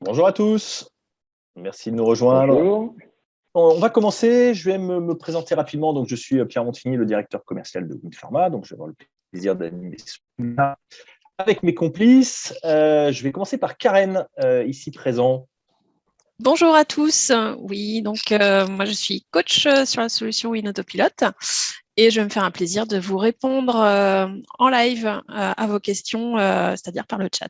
Bonjour à tous, merci de nous rejoindre. Bonjour. On va commencer, je vais me présenter rapidement. Donc, je suis Pierre Montigny, le directeur commercial de Winpharma. Donc, je vais avoir le plaisir d'animer ce webinaire avec mes complices. Je vais commencer par Karen, ici présent. Bonjour à tous. Oui, donc moi je suis coach sur la solution WinAutoPilot et je vais me faire un plaisir de vous répondre en live à vos questions, c'est-à-dire par le chat.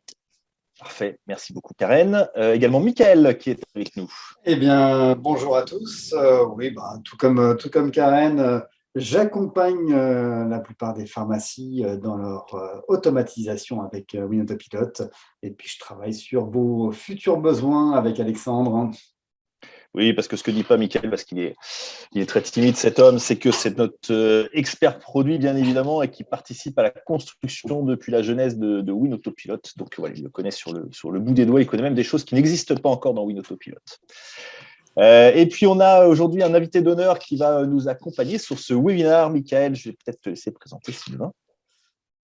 Parfait, merci beaucoup Karen. Également Mickaël qui est avec nous. Eh bien, bonjour à tous. Oui, tout comme Karen, j'accompagne la plupart des pharmacies dans leur automatisation avec WinAutoPilot. Et puis, je travaille sur vos futurs besoins avec Alexandre. Oui, parce que ce que dit pas Mickaël, parce qu'il est très timide cet homme, c'est que c'est notre expert produit, bien évidemment, et qui participe à la construction depuis la genèse de WinAutoPilot. Donc voilà, il le connaît sur le bout des doigts, il connaît même des choses qui n'existent pas encore dans WinAutoPilot. Et puis on a aujourd'hui un invité d'honneur qui va nous accompagner sur ce webinaire. Mickaël, je vais peut-être te laisser présenter Sylvain.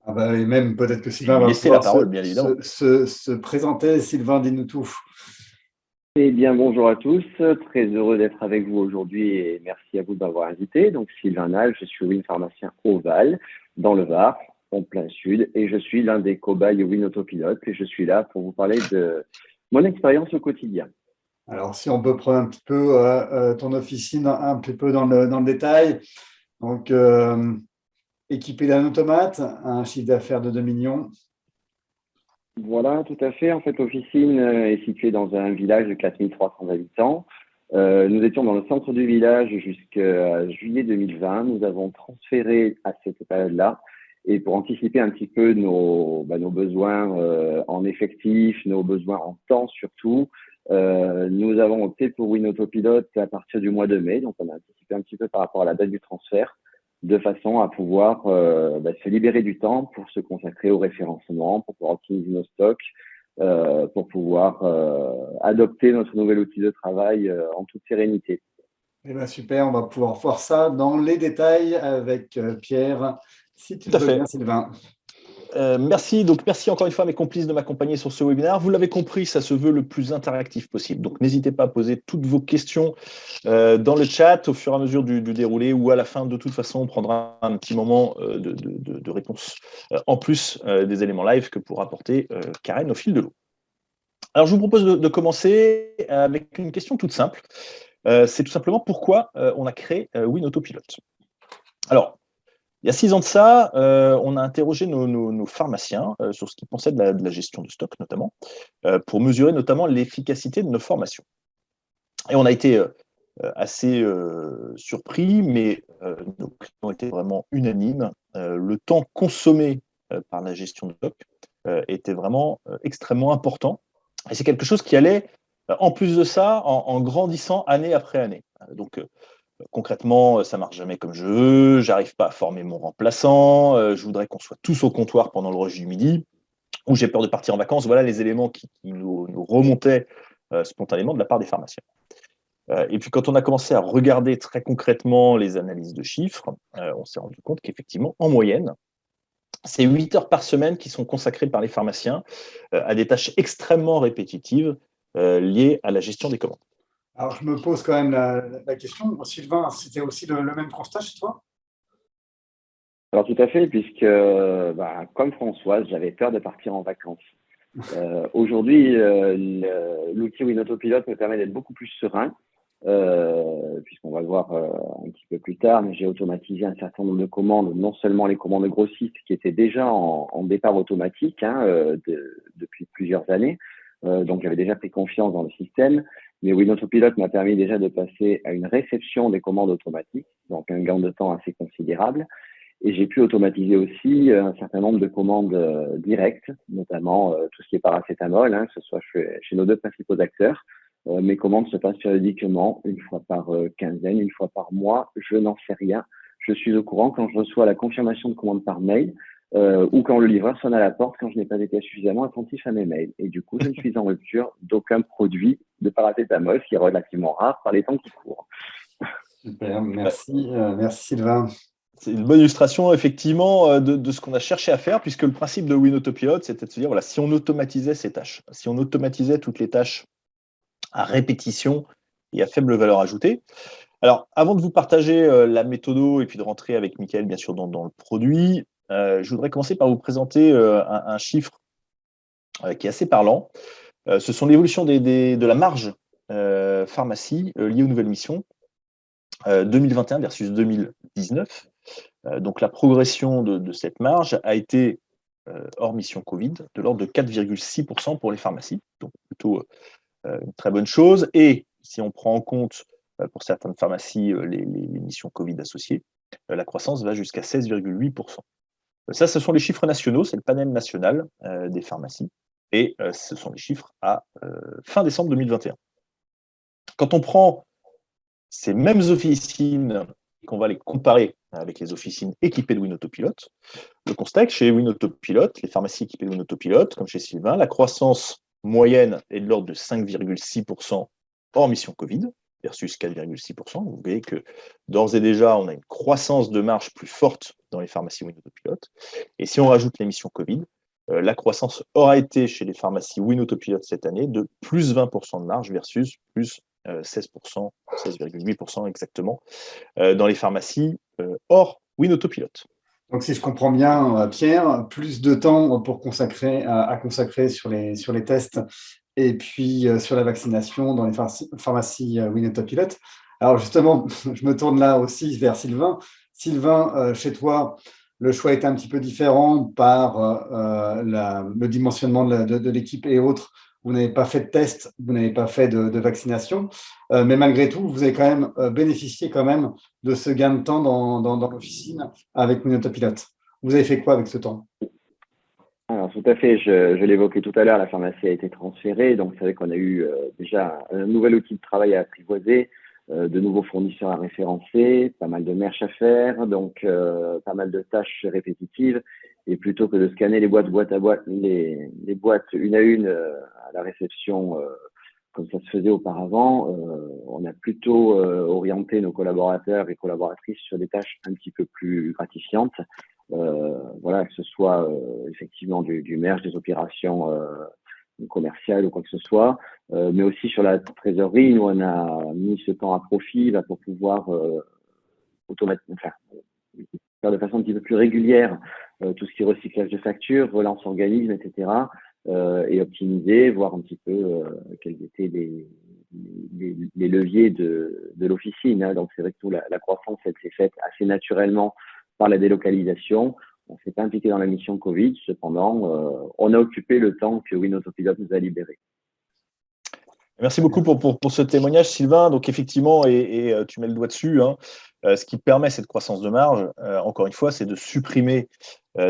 Et même peut-être que Sylvain va laisser la parole, bien évidemment. Se présenter. Sylvain, dis-nous tout. Eh bien, bonjour à tous. Très heureux d'être avec vous aujourd'hui et merci à vous de m'avoir invité. Donc, Sylvain Nal, je suis Win-pharmacien au Val, dans le Var, en plein sud, et je suis l'un des cobayes WinAutoPilot et je suis là pour vous parler de mon expérience au quotidien. Alors, si on peut prendre un petit peu ton officine un petit peu dans le détail. Donc, équipé d'un automate, un chiffre d'affaires de 2 millions. Voilà, tout à fait. En fait, l'officine est située dans un village de 4300 habitants. Nous étions dans le centre du village jusqu'à juillet 2020. Nous avons transféré à cette période-là. Et pour anticiper un petit peu nos besoins en effectifs, nos besoins en temps surtout, nous avons opté pour WinAutoPilot à partir du mois de mai. Donc, on a anticipé un petit peu par rapport à la date du transfert, de façon à pouvoir se libérer du temps pour se consacrer au référencement, pour pouvoir optimiser nos stocks, pour pouvoir adopter notre nouvel outil de travail en toute sérénité. Eh bien, super, on va pouvoir voir ça dans les détails avec Pierre, si tu Tout à veux fait. bien, Sylvain. Merci encore une fois à mes complices de m'accompagner sur ce webinaire. Vous l'avez compris, ça se veut le plus interactif possible. Donc n'hésitez pas à poser toutes vos questions dans le chat au fur et à mesure du déroulé, ou à la fin. De toute façon, on prendra un petit moment de réponse en plus des éléments live que pourra apporter Karen au fil de l'eau. Alors je vous propose de commencer avec une question toute simple. C'est tout simplement pourquoi on a créé WinAutoPilot. Alors, il y a 6 ans de ça, on a interrogé nos pharmaciens sur ce qu'ils pensaient de la gestion de stock, notamment, pour mesurer notamment l'efficacité de nos formations. Et on a été assez surpris, mais nos clients ont été vraiment unanimes. Le temps consommé par la gestion de stock était vraiment extrêmement important. Et c'est quelque chose qui allait, en plus de ça, en grandissant année après année. Donc, concrètement, ça ne marche jamais comme je veux, j'arrive pas à former mon remplaçant, je voudrais qu'on soit tous au comptoir pendant le rush du midi, ou j'ai peur de partir en vacances. Voilà les éléments qui nous remontaient spontanément de la part des pharmaciens. Et puis quand on a commencé à regarder très concrètement les analyses de chiffres, on s'est rendu compte qu'effectivement, en moyenne, c'est 8 heures par semaine qui sont consacrées par les pharmaciens à des tâches extrêmement répétitives liées à la gestion des commandes. Alors, je me pose quand même la question. Sylvain, c'était aussi le même constat chez toi? Alors tout à fait, puisque comme Françoise, j'avais peur de partir en vacances. Aujourd'hui, l'outil WinAutoPilot me permet d'être beaucoup plus serein, puisqu'on va le voir un petit peu plus tard, mais j'ai automatisé un certain nombre de commandes, non seulement les commandes grossistes qui étaient déjà en départ automatique depuis plusieurs années, donc j'avais déjà pris confiance dans le système, mais WinAutoPilot m'a permis déjà de passer à une réception des commandes automatiques, donc un gain de temps assez considérable. Et j'ai pu automatiser aussi un certain nombre de commandes directes, notamment tout ce qui est paracétamol, que ce soit chez nos 2 principaux acteurs. Mes commandes se passent périodiquement, une fois par quinzaine, une fois par mois, je n'en sais rien. Je suis au courant quand je reçois la confirmation de commande par mail ou quand le livreur sonne à la porte quand je n'ai pas été suffisamment attentif à mes mails. Et du coup, je ne suis en rupture d'aucun produit de paracétamol, ce qui est relativement rare par les temps qui courent. Super, merci Sylvain. C'est une bonne illustration, effectivement, de ce qu'on a cherché à faire, puisque le principe de WinAutoPilot, c'était de se dire, voilà, si on automatisait ces tâches, si on automatisait toutes les tâches à répétition et à faible valeur ajoutée. Alors, avant de vous partager la méthodo et puis de rentrer avec Mickaël, bien sûr, dans le produit, je voudrais commencer par vous présenter un chiffre qui est assez parlant. Ce sont l'évolution de la marge pharmacie liée aux nouvelles missions 2021 versus 2019. Donc, la progression de cette marge a été, hors mission Covid, de l'ordre de 4,6% pour les pharmacies. Donc, plutôt une très bonne chose. Et si on prend en compte pour certaines pharmacies les missions Covid associées, la croissance va jusqu'à 16,8%. Ça, ce sont les chiffres nationaux, c'est le panel national des pharmacies. Et ce sont les chiffres à fin décembre 2021. Quand on prend ces mêmes officines et qu'on va les comparer avec les officines équipées de WinAutoPilot, le constat est que chez WinAutoPilot, les pharmacies équipées de WinAutoPilot, comme chez Sylvain, la croissance moyenne est de l'ordre de 5,6% hors mission Covid versus 4,6%. Vous voyez que d'ores et déjà, on a une croissance de marge plus forte dans les pharmacies WinAutoPilot. Et si on rajoute les missions Covid, la croissance aura été chez les pharmacies WinAutoPilot cette année de plus 20% de marge versus plus 16%, 16,8% exactement, dans les pharmacies hors WinAutoPilot. Donc, si je comprends bien, Pierre, plus de temps pour consacrer sur les tests et puis sur la vaccination dans les pharmacies WinAutoPilot. Alors, justement, je me tourne là aussi vers Sylvain. Sylvain, chez toi, le choix était un petit peu différent par le dimensionnement de l'équipe et autres. Vous n'avez pas fait de test, vous n'avez pas fait de vaccination, mais malgré tout, vous avez quand même bénéficié quand même de ce gain de temps dans l'officine avec WinAutoPilot. Vous avez fait quoi avec ce temps? Alors, tout à fait, je l'évoquais tout à l'heure, la pharmacie a été transférée, donc c'est vrai qu'on a eu déjà un nouvel outil de travail à apprivoiser, de nouveaux fournisseurs à référencer, pas mal de merch à faire, donc pas mal de tâches répétitives. Et plutôt que de scanner les boîtes à boîte, les boîtes une à une à la réception, comme ça se faisait auparavant, on a plutôt orienté nos collaborateurs et collaboratrices sur des tâches un petit peu plus gratifiantes. Voilà, que ce soit effectivement du merge, des opérations commerciales ou quoi que ce soit, mais aussi sur la trésorerie, nous on a mis ce temps à profit là, pour pouvoir faire de façon un petit peu plus régulière tout ce qui est recyclage de factures, relance organisme, etc. Et optimiser, voir un petit peu quels étaient les leviers de l'officine. Hein. Donc c'est vrai que la croissance elle s'est faite assez naturellement par la délocalisation. On ne s'est pas impliqué dans la mission Covid, cependant, on a occupé le temps que WinAutoPilot nous a libéré. Merci beaucoup pour ce témoignage, Sylvain. Donc, effectivement, et tu mets le doigt dessus, hein, ce qui permet cette croissance de marge, encore une fois, c'est de supprimer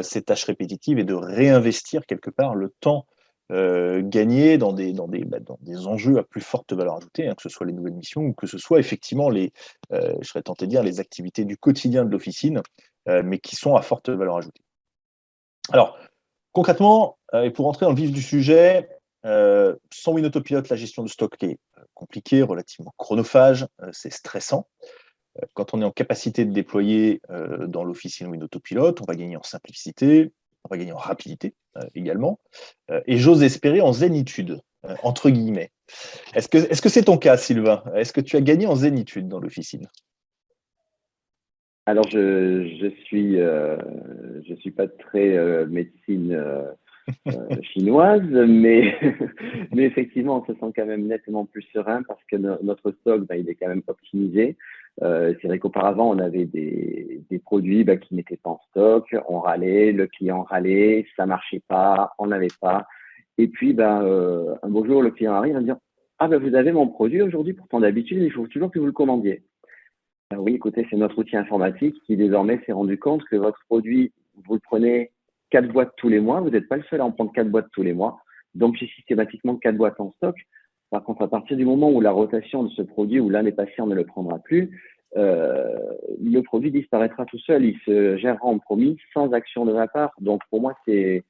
ces tâches répétitives et de réinvestir quelque part le temps gagné dans des enjeux à plus forte valeur ajoutée, hein, que ce soit les nouvelles missions ou que ce soit effectivement je serais tenté de dire, les activités du quotidien de l'officine, mais qui sont à forte valeur ajoutée. Alors, concrètement, et pour entrer dans le vif du sujet, sans WinAutoPilot, la gestion de stock est compliquée, relativement chronophage, c'est stressant. Quand on est en capacité de déployer dans l'officine WinAutoPilot, on va gagner en simplicité, on va gagner en rapidité également, et j'ose espérer en zénitude, entre guillemets. Est-ce que c'est ton cas, Sylvain? Est-ce que tu as gagné en zénitude dans l'officine? Alors, je suis pas très médecine chinoise, mais effectivement, on se sent quand même nettement plus serein parce que notre stock, il est quand même optimisé. C'est vrai qu'auparavant, on avait des produits qui n'étaient pas en stock, on râlait, le client râlait, ça marchait pas, on n'avait pas. Et puis, un beau jour, le client arrive et me dire « Ah, vous avez mon produit aujourd'hui, pourtant d'habitude, il faut toujours que vous le commandiez. » Oui, écoutez, c'est notre outil informatique qui désormais s'est rendu compte que votre produit, vous le prenez 4 boîtes tous les mois, vous n'êtes pas le seul à en prendre 4 boîtes tous les mois, donc j'ai systématiquement 4 boîtes en stock. Par contre, à partir du moment où la rotation de ce produit, où l'année passée on ne le prendra plus, le produit disparaîtra tout seul, il se gérera en promis sans action de ma part. Donc pour moi, c'est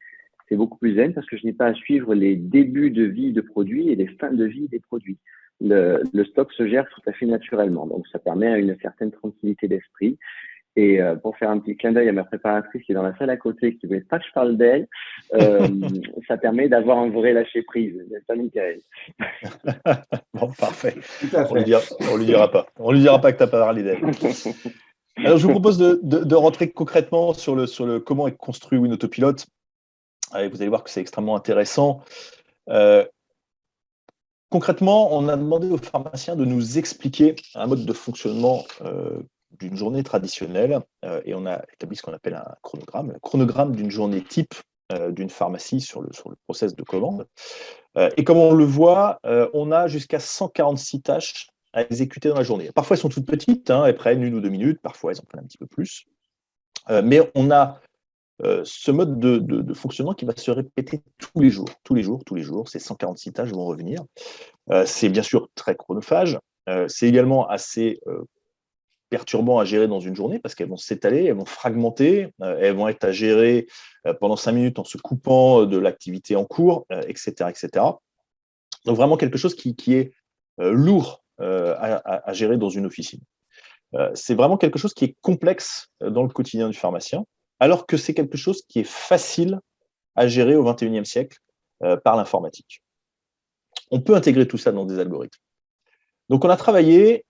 beaucoup plus zen parce que je n'ai pas à suivre les débuts de vie de produits et les fins de vie des produits. Le stock se gère tout à fait naturellement, donc ça permet une certaine tranquillité d'esprit. Et pour faire un petit clin d'œil à ma préparatrice qui est dans la salle à côté, qui ne voulait pas que je parle d'elle, ça permet d'avoir un vrai lâcher-prise, n'est-ce pas, Michael? Bon, parfait. Tout à On lui fait. dira, on lui dira pas. On lui dira pas que tu n'as pas parlé d'elle. Alors, je vous propose de rentrer concrètement sur le comment est construit WinAutoPilot. Et vous allez voir que c'est extrêmement intéressant. Concrètement, on a demandé aux pharmaciens de nous expliquer un mode de fonctionnement d'une journée traditionnelle et on a établi ce qu'on appelle un chronogramme, le chronogramme d'une journée type d'une pharmacie sur le process de commande. Et comme on le voit, on a jusqu'à 146 tâches à exécuter dans la journée. Parfois, elles sont toutes petites, elles prennent 1 ou 2 minutes, parfois, elles en prennent un petit peu plus. Mais on a ce mode de fonctionnement qui va se répéter tous les jours. Ces 146 tâches vont revenir. C'est bien sûr très chronophage. C'est également assez perturbant à gérer dans une journée parce qu'elles vont s'étaler, elles vont fragmenter, elles vont être à gérer pendant 5 minutes en se coupant de l'activité en cours, etc., etc. Donc vraiment quelque chose qui est lourd à gérer dans une officine. C'est vraiment quelque chose qui est complexe dans le quotidien du pharmacien, alors que c'est quelque chose qui est facile à gérer au XXIe siècle par l'informatique. On peut intégrer tout ça dans des algorithmes. Donc, on a travaillé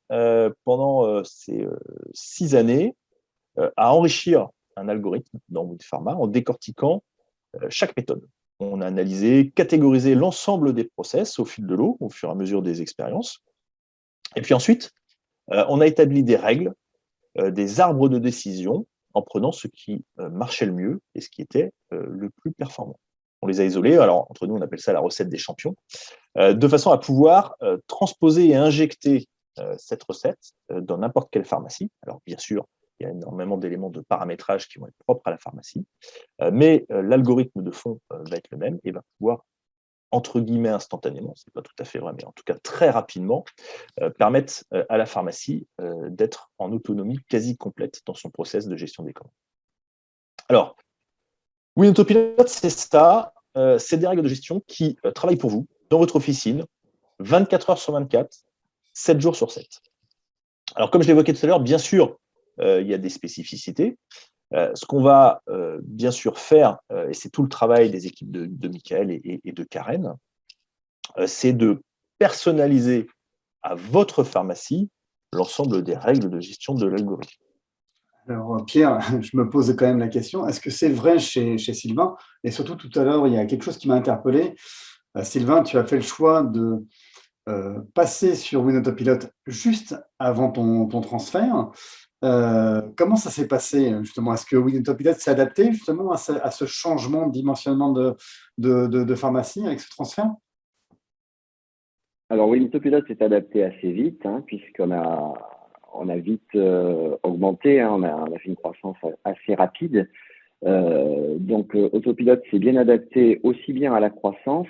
pendant ces 6 années à enrichir un algorithme dans WinPharma en décortiquant chaque méthode. On a analysé, catégorisé l'ensemble des process au fil de l'eau, au fur et à mesure des expériences. Et puis ensuite, on a établi des règles, des arbres de décision, en prenant ce qui marchait le mieux et ce qui était le plus performant. On les a isolés, alors entre nous on appelle ça la recette des champions, de façon à pouvoir transposer et injecter cette recette dans n'importe quelle pharmacie. Alors bien sûr, il y a énormément d'éléments de paramétrage qui vont être propres à la pharmacie, mais l'algorithme de fond va être le même et va pouvoir, entre guillemets instantanément, c'est pas tout à fait vrai, mais en tout cas très rapidement, permettre à la pharmacie d'être en autonomie quasi complète dans son process de gestion des commandes. Alors, WinAutoPilot, c'est ça, c'est des règles de gestion qui travaillent pour vous, dans votre officine, 24 heures sur 24, 7 jours sur 7. Alors, comme je l'évoquais tout à l'heure, bien sûr, il y a des spécificités. Ce qu'on va bien sûr faire, et c'est tout le travail des équipes de Michael et de Karen, c'est de personnaliser à votre pharmacie l'ensemble des règles de gestion de l'algorithme. Alors, Pierre, je me pose quand même la question, est-ce que c'est vrai chez Sylvain? Et surtout, tout à l'heure, il y a quelque chose qui m'a interpellé. Sylvain, tu as fait le choix de passer sur WinAutoPilot juste avant ton transfert. Comment ça s'est passé, justement? Est-ce que WinAutoPilot s'est adapté justement à ce changement de dimensionnement de pharmacie avec ce transfert? Alors, WinAutoPilot s'est adapté assez vite, puisqu'on a vite augmenté, on a fait une croissance assez rapide. Donc, Autopilot s'est bien adapté aussi bien à la croissance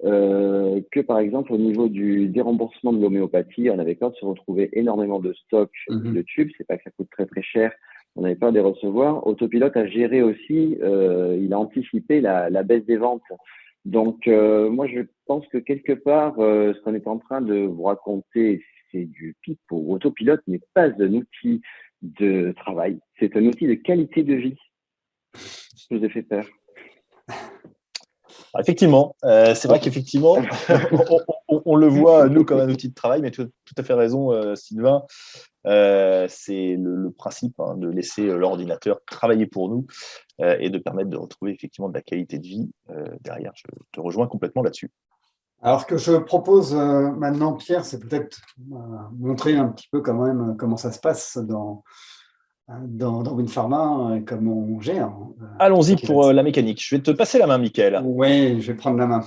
que, par exemple, au niveau du déremboursement de l'homéopathie. On avait peur de se retrouver énormément de stocks de tubes. C'est pas que ça coûte très, très cher. On avait peur de les recevoir. Autopilot a géré aussi, il a anticipé la baisse des ventes. Donc, moi, je pense que quelque part, ce qu'on est en train de vous raconter, c'est du pipeau. Autopilot n'est pas un outil de travail, c'est un outil de qualité de vie. Je vous ai fait peur. Effectivement, c'est vrai qu'effectivement, on le voit, nous, comme un outil de travail, mais tu as tout à fait raison, Sylvain. C'est le principe de laisser l'ordinateur travailler pour nous et de permettre de retrouver effectivement de la qualité de vie derrière. Je te rejoins complètement là-dessus. Alors, ce que je propose maintenant, Pierre, c'est peut-être montrer un petit peu quand même comment ça se passe dans WinPharma et comment on gère. Allons-y pour la mécanique. Je vais te passer la main, Michael. Oui, je vais prendre la main.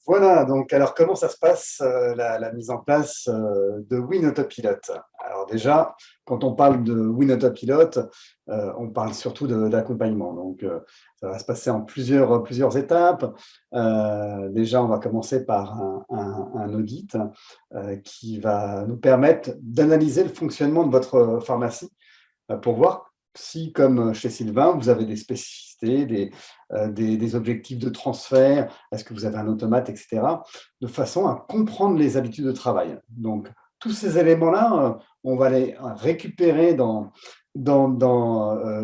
Voilà, donc alors comment ça se passe la mise en place de WinAutoPilot? Alors déjà, quand on parle de WinAutoPilot, on parle surtout d'accompagnement. Donc ça va se passer en plusieurs étapes. Déjà, on va commencer par un audit qui va nous permettre d'analyser le fonctionnement de votre pharmacie pour voir si, comme chez Sylvain, vous avez des spécificités, des objectifs de transfert, est-ce que vous avez un automate, etc., de façon à comprendre les habitudes de travail. Donc, tous ces éléments-là, on va les récupérer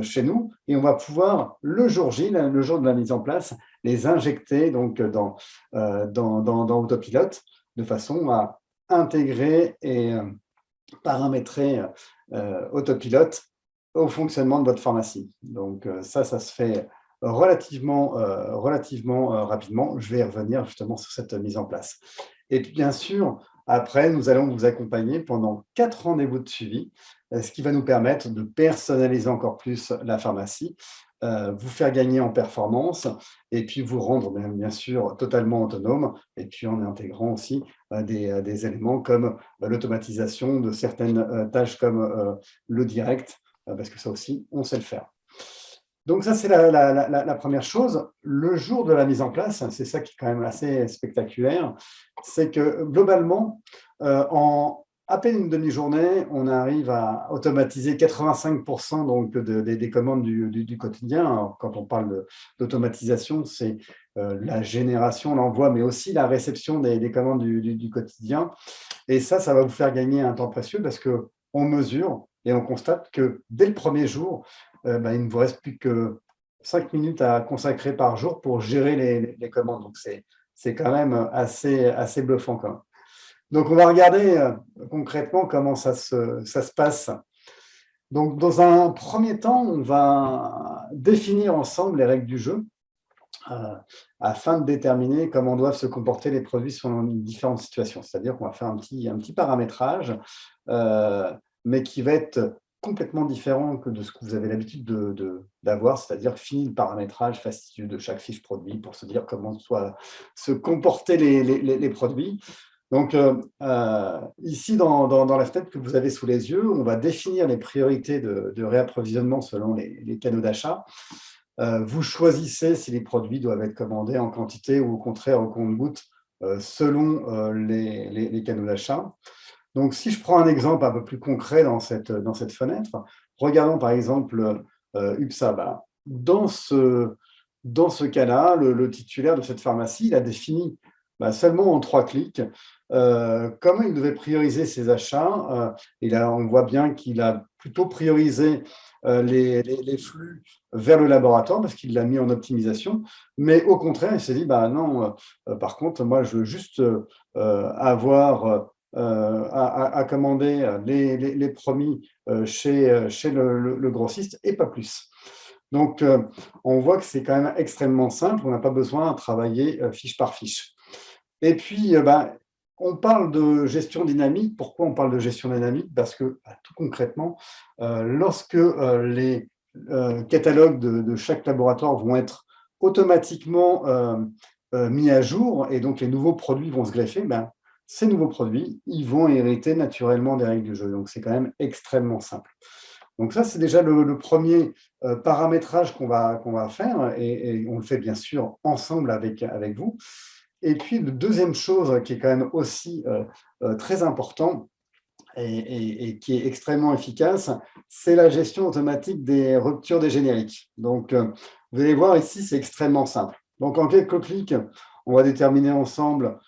chez nous et on va pouvoir, le jour J, le jour de la mise en place, les injecter donc, dans Autopilot de façon à intégrer et paramétrer Autopilot au fonctionnement de votre pharmacie. Donc ça se fait relativement rapidement. Je vais y revenir justement sur cette mise en place. Et puis bien sûr, après, nous allons vous accompagner pendant 4 rendez-vous de suivi, ce qui va nous permettre de personnaliser encore plus la pharmacie, vous faire gagner en performance et puis vous rendre bien sûr totalement autonome, et puis en intégrant aussi des éléments comme l'automatisation de certaines tâches comme le direct, parce que ça aussi, on sait le faire. Donc ça, c'est la première chose. Le jour de la mise en place, c'est ça qui est quand même assez spectaculaire, c'est que globalement, en à peine une demi-journée, on arrive à automatiser 85% donc des commandes du quotidien. Alors, quand on parle d'automatisation, c'est la génération, l'envoi, mais aussi la réception des commandes du quotidien. Et ça va vous faire gagner un temps précieux parce qu'on mesure et on constate que dès le premier jour, il ne vous reste plus que 5 minutes à consacrer par jour pour gérer les commandes. Donc, c'est quand même assez bluffant quand même. Donc, on va regarder concrètement comment ça se passe. Donc, dans un premier temps, on va définir ensemble les règles du jeu afin de déterminer comment doivent se comporter les produits selon différentes situations. C'est-à-dire qu'on va faire un petit paramétrage, mais qui va être complètement différent que de ce que vous avez l'habitude d'avoir, c'est-à-dire fini le paramétrage fastidieux de chaque fiche produit pour se dire comment se comporter les produits. Donc, ici, dans la fenêtre que vous avez sous les yeux, on va définir les priorités de réapprovisionnement selon les canaux d'achat. Vous choisissez si les produits doivent être commandés en quantité ou au contraire au compte-gouttes selon les canaux d'achat. Donc, si je prends un exemple un peu plus concret dans cette fenêtre, regardons par exemple UPSA. Dans ce cas-là, le titulaire de cette pharmacie, il a défini seulement en 3 clics comment il devait prioriser ses achats. Et là, on voit bien qu'il a plutôt priorisé les flux vers le laboratoire parce qu'il l'a mis en optimisation. Mais au contraire, il s'est dit, non, par contre, moi, je veux juste avoir à commander les promis chez le grossiste et pas plus. Donc, on voit que c'est quand même extrêmement simple. On n'a pas besoin de travailler fiche par fiche. Et puis, on parle de gestion dynamique. Pourquoi on parle de gestion dynamique? Parce que, tout concrètement, lorsque les catalogues de chaque laboratoire vont être automatiquement mis à jour et donc les nouveaux produits vont se greffer, ces nouveaux produits, ils vont hériter naturellement des règles du jeu. Donc, c'est quand même extrêmement simple. Donc ça, c'est déjà le premier paramétrage qu'on va faire et on le fait bien sûr ensemble avec vous. Et puis, la deuxième chose qui est quand même aussi très important et qui est extrêmement efficace, c'est la gestion automatique des ruptures des génériques. Donc, vous allez voir ici, c'est extrêmement simple. Donc, en quelques clics, on va déterminer ensemble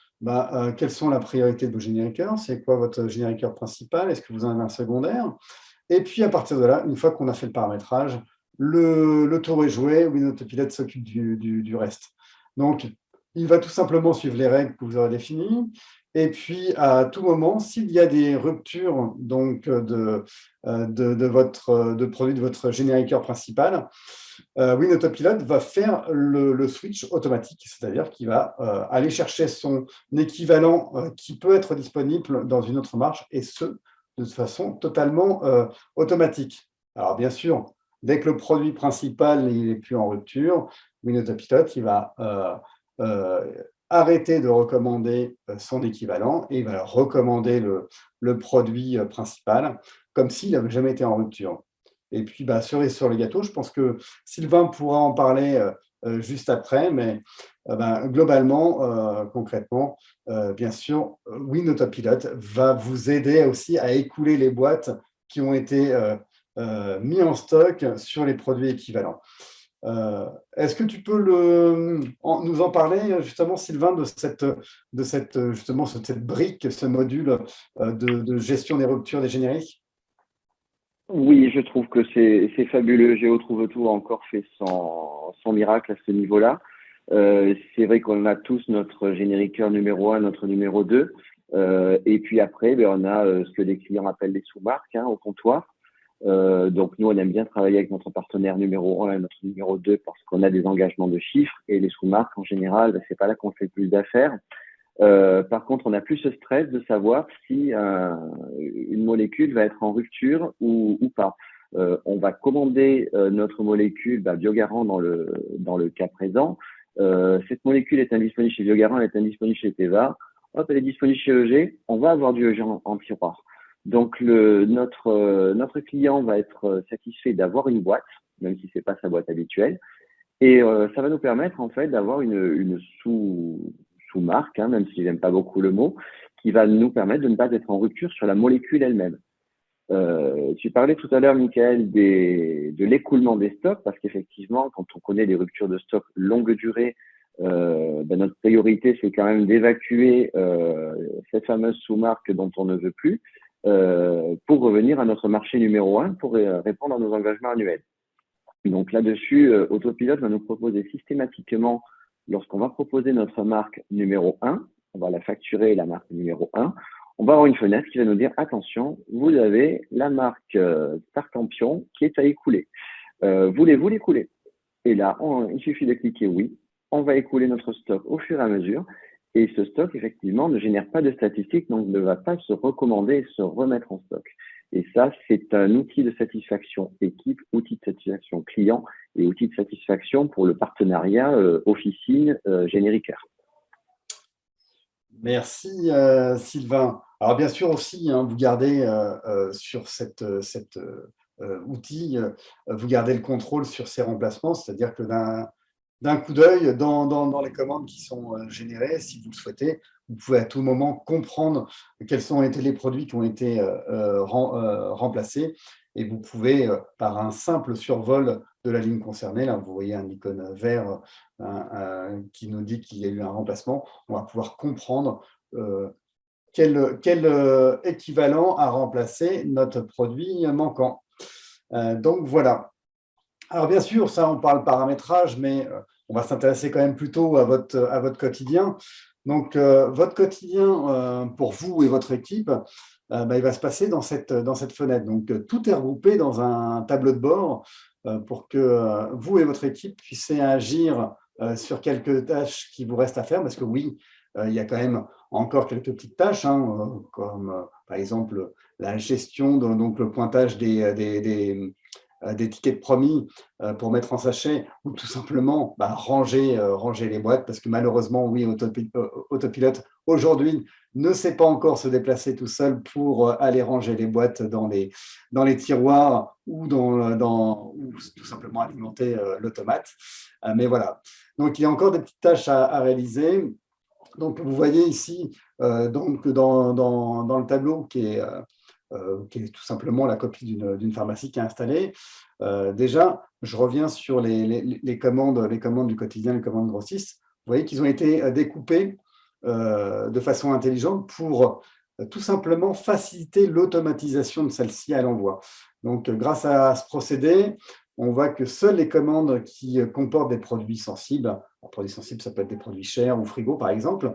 quelles sont la priorité de vos génériqueurs, c'est quoi votre génériqueur principal, est-ce que vous en avez un secondaire? Et puis, à partir de là, une fois qu'on a fait le paramétrage, le tour est joué, WinAutoPilot s'occupe du reste. Donc, il va tout simplement suivre les règles que vous aurez définies. Et puis, à tout moment, s'il y a des ruptures donc, de produits de votre génériqueur principal, WinAutoPilot va faire le switch automatique, c'est-à-dire qu'il va aller chercher son équivalent qui peut être disponible dans une autre marche, et ce, de façon totalement automatique. Alors, bien sûr, dès que le produit principal n'est plus en rupture, WinAutoPilot, il va arrêter de recommander son équivalent et il va recommander le produit principal comme s'il n'avait jamais été en rupture. Et puis, cerise sur le gâteau, je pense que Sylvain pourra en parler juste après, mais globalement, concrètement, bien sûr, WinAutoPilot va vous aider aussi à écouler les boîtes qui ont été mis en stock sur les produits équivalents. Est-ce que tu peux nous en parler justement, Sylvain, de cette brique, ce module de gestion des ruptures des génériques? Oui, je trouve que c'est fabuleux. Géo trouve tout a encore fait son miracle à ce niveau-là. C'est vrai qu'on a tous notre génériqueur numéro 1, notre numéro 2. Et puis après, on a ce que les clients appellent les sous-marques au comptoir. Donc nous, on aime bien travailler avec notre partenaire numéro 1 et notre numéro 2 parce qu'on a des engagements de chiffres. Et les sous-marques, en général, c'est pas là qu'on fait le plus d'affaires. Par contre, on n'a plus ce stress de savoir si une molécule va être en rupture ou pas. On va commander notre molécule Biogarant dans le cas présent. Cette molécule est indisponible chez Biogarant, elle est indisponible chez Teva. Hop, elle est disponible chez EG. On va avoir du EG en tiroir. Donc notre client va être satisfait d'avoir une boîte, même si c'est pas sa boîte habituelle. Et ça va nous permettre en fait d'avoir une sous-marque, même si j'aime pas beaucoup le mot, qui va nous permettre de ne pas être en rupture sur la molécule elle-même. Tu parlais tout à l'heure, Michael, de l'écoulement des stocks, parce qu'effectivement, quand on connaît des ruptures de stock longue durée, notre priorité, c'est quand même d'évacuer cette fameuse sous-marque dont on ne veut plus pour revenir à notre marché numéro 1 pour répondre à nos engagements annuels. Donc là-dessus, Autopilote va nous proposer systématiquement, lorsqu'on va proposer notre marque numéro 1, on va la facturer la marque numéro 1, on va avoir une fenêtre qui va nous dire « Attention, vous avez la marque Starcampion qui est à écouler. Voulez-vous l'écouler ?» Et là, il suffit de cliquer « Oui ». On va écouler notre stock au fur et à mesure. Et ce stock, effectivement, ne génère pas de statistiques, donc ne va pas se recommander et se remettre en stock. Et ça, c'est un outil de satisfaction équipe, outil de satisfaction client et outil de satisfaction pour le partenariat officine génériqueur. Merci Sylvain. Alors bien sûr aussi, vous gardez sur cet outil, vous gardez le contrôle sur ces remplacements, c'est-à-dire que d'un coup d'œil dans les commandes qui sont générées, si vous le souhaitez, vous pouvez à tout moment comprendre quels ont été les produits qui ont été remplacés et vous pouvez, par un simple survol de la ligne concernée, là vous voyez un icône vert qui nous dit qu'il y a eu un remplacement, on va pouvoir comprendre quel équivalent a remplacé notre produit manquant. Donc voilà. Alors bien sûr, ça on parle paramétrage, mais on va s'intéresser quand même plutôt à votre quotidien. Donc votre quotidien pour vous et votre équipe, il va se passer dans cette fenêtre. Donc tout est regroupé dans un tableau de bord pour que vous et votre équipe puissiez agir sur quelques tâches qui vous restent à faire, parce que oui, il y a quand même encore quelques petites tâches, comme par exemple la gestion, donc le pointage des tickets de promis pour mettre en sachet, ou tout simplement ranger les boîtes, parce que malheureusement, oui, Autopilote aujourd'hui ne sait pas encore se déplacer tout seul pour aller ranger les boîtes dans les tiroirs ou ou tout simplement alimenter l'automate. Mais voilà. Donc, il y a encore des petites tâches à réaliser. Donc, vous voyez ici, donc dans le tableau qui est tout simplement la copie d'une pharmacie qui est installée. Déjà, je reviens sur les commandes du quotidien, les commandes grossistes. Vous voyez qu'ils ont été découpées de façon intelligente pour tout simplement faciliter l'automatisation de celle-ci à l'envoi. Donc, grâce à ce procédé, on voit que seules les commandes qui comportent des produits sensibles, alors, produits sensibles, ça peut être des produits chers ou frigo par exemple,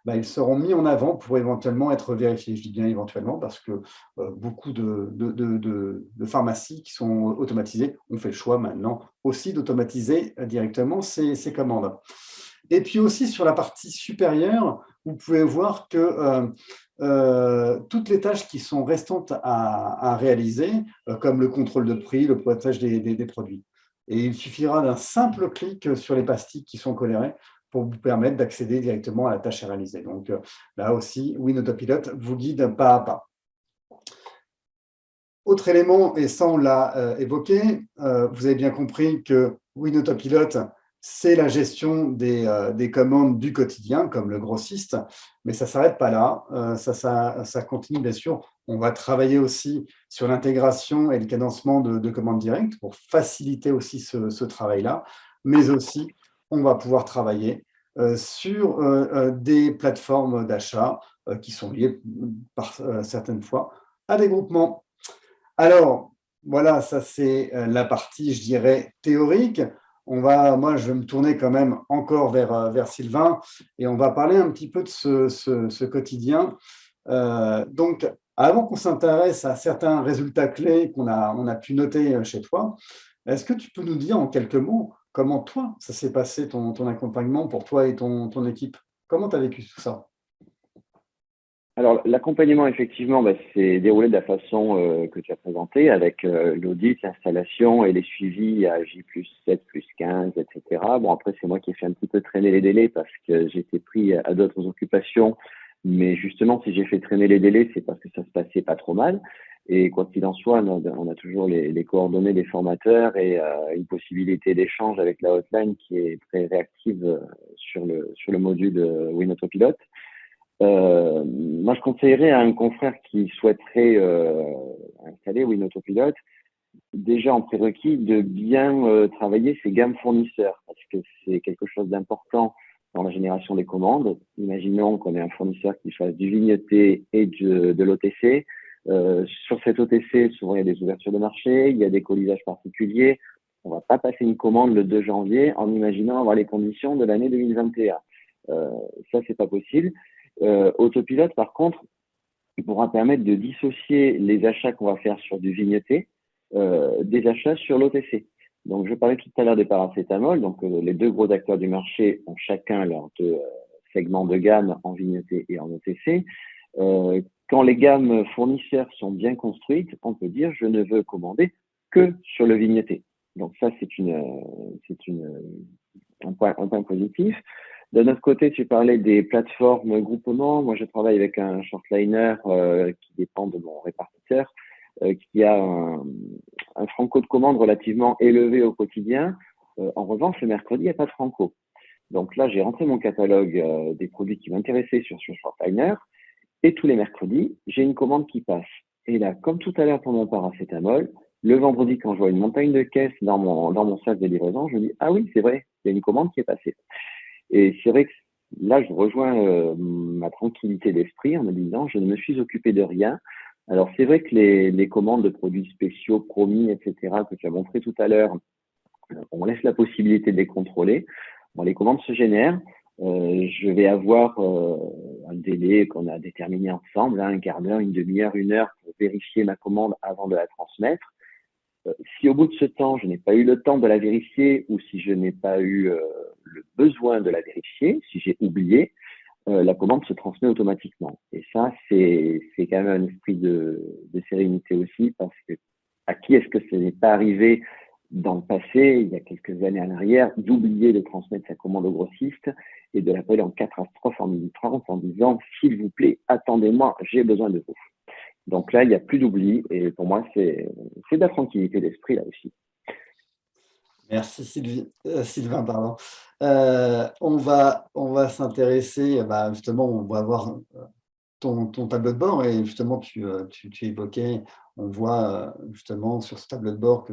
ils seront mis en avant pour éventuellement être vérifiés. Je dis bien éventuellement parce que beaucoup de pharmacies qui sont automatisées ont fait le choix maintenant aussi d'automatiser directement ces commandes. Et puis aussi sur la partie supérieure, vous pouvez voir que toutes les tâches qui sont restantes à réaliser, comme le contrôle de prix, le pointage des produits. Et il suffira d'un simple clic sur les pastilles qui sont colorées pour vous permettre d'accéder directement à la tâche à réaliser. Donc là aussi, WinAutoPilot vous guide pas à pas. Autre élément, et ça on l'a évoqué, vous avez bien compris que WinAutoPilot c'est la gestion des commandes du quotidien, comme le grossiste, mais ça ne s'arrête pas là. Ça continue, bien sûr. On va travailler aussi sur l'intégration et le cadencement de commandes directes pour faciliter aussi ce travail-là, mais aussi, on va pouvoir travailler sur des plateformes d'achat qui sont liées certaines fois à des groupements. Alors, voilà, ça c'est la partie, je dirais, théorique. Moi, je vais me tourner quand même encore vers Sylvain et on va parler un petit peu de ce quotidien. Donc, avant qu'on s'intéresse à certains résultats clés on a pu noter chez toi, est-ce que tu peux nous dire en quelques mots comment toi, ça s'est passé ton accompagnement pour toi et ton équipe? Comment tu as vécu tout ça? Alors, l'accompagnement, effectivement, s'est déroulé de la façon que tu as présenté, avec l'audit, l'installation et les suivis à J+7, +15, etc. Bon, après, c'est moi qui ai fait un petit peu traîner les délais parce que j'étais pris à d'autres occupations. Mais justement, si j'ai fait traîner les délais, c'est parce que ça se passait pas trop mal. Et quoi qu'il en soit, on a toujours les coordonnées des formateurs et une possibilité d'échange avec la hotline qui est très réactive sur le module WinAutoPilot. Moi, je conseillerais à un confrère qui souhaiterait installer WinAutoPilot, déjà en prérequis, de bien travailler ses gammes fournisseurs, parce que c'est quelque chose d'important dans la génération des commandes. Imaginons qu'on ait un fournisseur qui fasse du vigneté et de l'OTC. Sur cet OTC, souvent, il y a des ouvertures de marché, il y a des colisages particuliers. On va pas passer une commande le 2 janvier en imaginant avoir les conditions de l'année 2021. Ça, c'est pas possible. Autopilot, par contre, il pourra permettre de dissocier les achats qu'on va faire sur du vigneté des achats sur l'OTC. Donc, je parlais tout à l'heure des paracétamol. Donc, les deux gros acteurs du marché ont chacun leurs deux segments de gamme en vigneté et en OTC. Quand les gammes fournisseurs sont bien construites, on peut dire je ne veux commander que sur le vigneté. Donc, ça, c'est un point positif. D'un autre côté, tu parlais des plateformes groupement. Moi, je travaille avec un shortliner qui dépend de mon répartiteur, qui a un franco de commande relativement élevé au quotidien. En revanche, le mercredi, il n'y a pas de franco. Donc là, j'ai rentré mon catalogue des produits qui m'intéressaient sur ce shortliner. Et tous les mercredis, j'ai une commande qui passe. Et là, comme tout à l'heure pour mon paracétamol, le vendredi, quand je vois une montagne de caisses dans mon sac de livraison, je me dis « Ah oui, c'est vrai, il y a une commande qui est passée ». Et c'est vrai que là, je rejoins ma tranquillité d'esprit en me disant, je ne me suis occupé de rien. Alors, c'est vrai que les commandes de produits spéciaux, promis, etc., que tu as montré tout à l'heure, on laisse la possibilité de les contrôler. Bon, les commandes se génèrent. Je vais avoir un délai qu'on a déterminé ensemble, un quart d'heure, une demi-heure, 1 heure pour vérifier ma commande avant de la transmettre. Si au bout de ce temps, je n'ai pas eu le temps de la vérifier ou si je n'ai pas eu le besoin de la vérifier, si j'ai oublié, la commande se transmet automatiquement. Et ça, c'est quand même un esprit de sérénité aussi, parce que à qui est-ce que ce n'est pas arrivé dans le passé, il y a quelques années en arrière, d'oublier de transmettre sa commande au grossiste et de l'appeler en catastrophe en 2030 en disant « S'il vous plaît, attendez-moi, j'ai besoin de vous ». Donc là, il n'y a plus d'oubli et pour moi, c'est de la tranquillité d'esprit là aussi. Merci Sylvain, pardon. On va s'intéresser, justement, on va voir ton tableau de bord et justement, tu évoquais, on voit justement sur ce tableau de bord que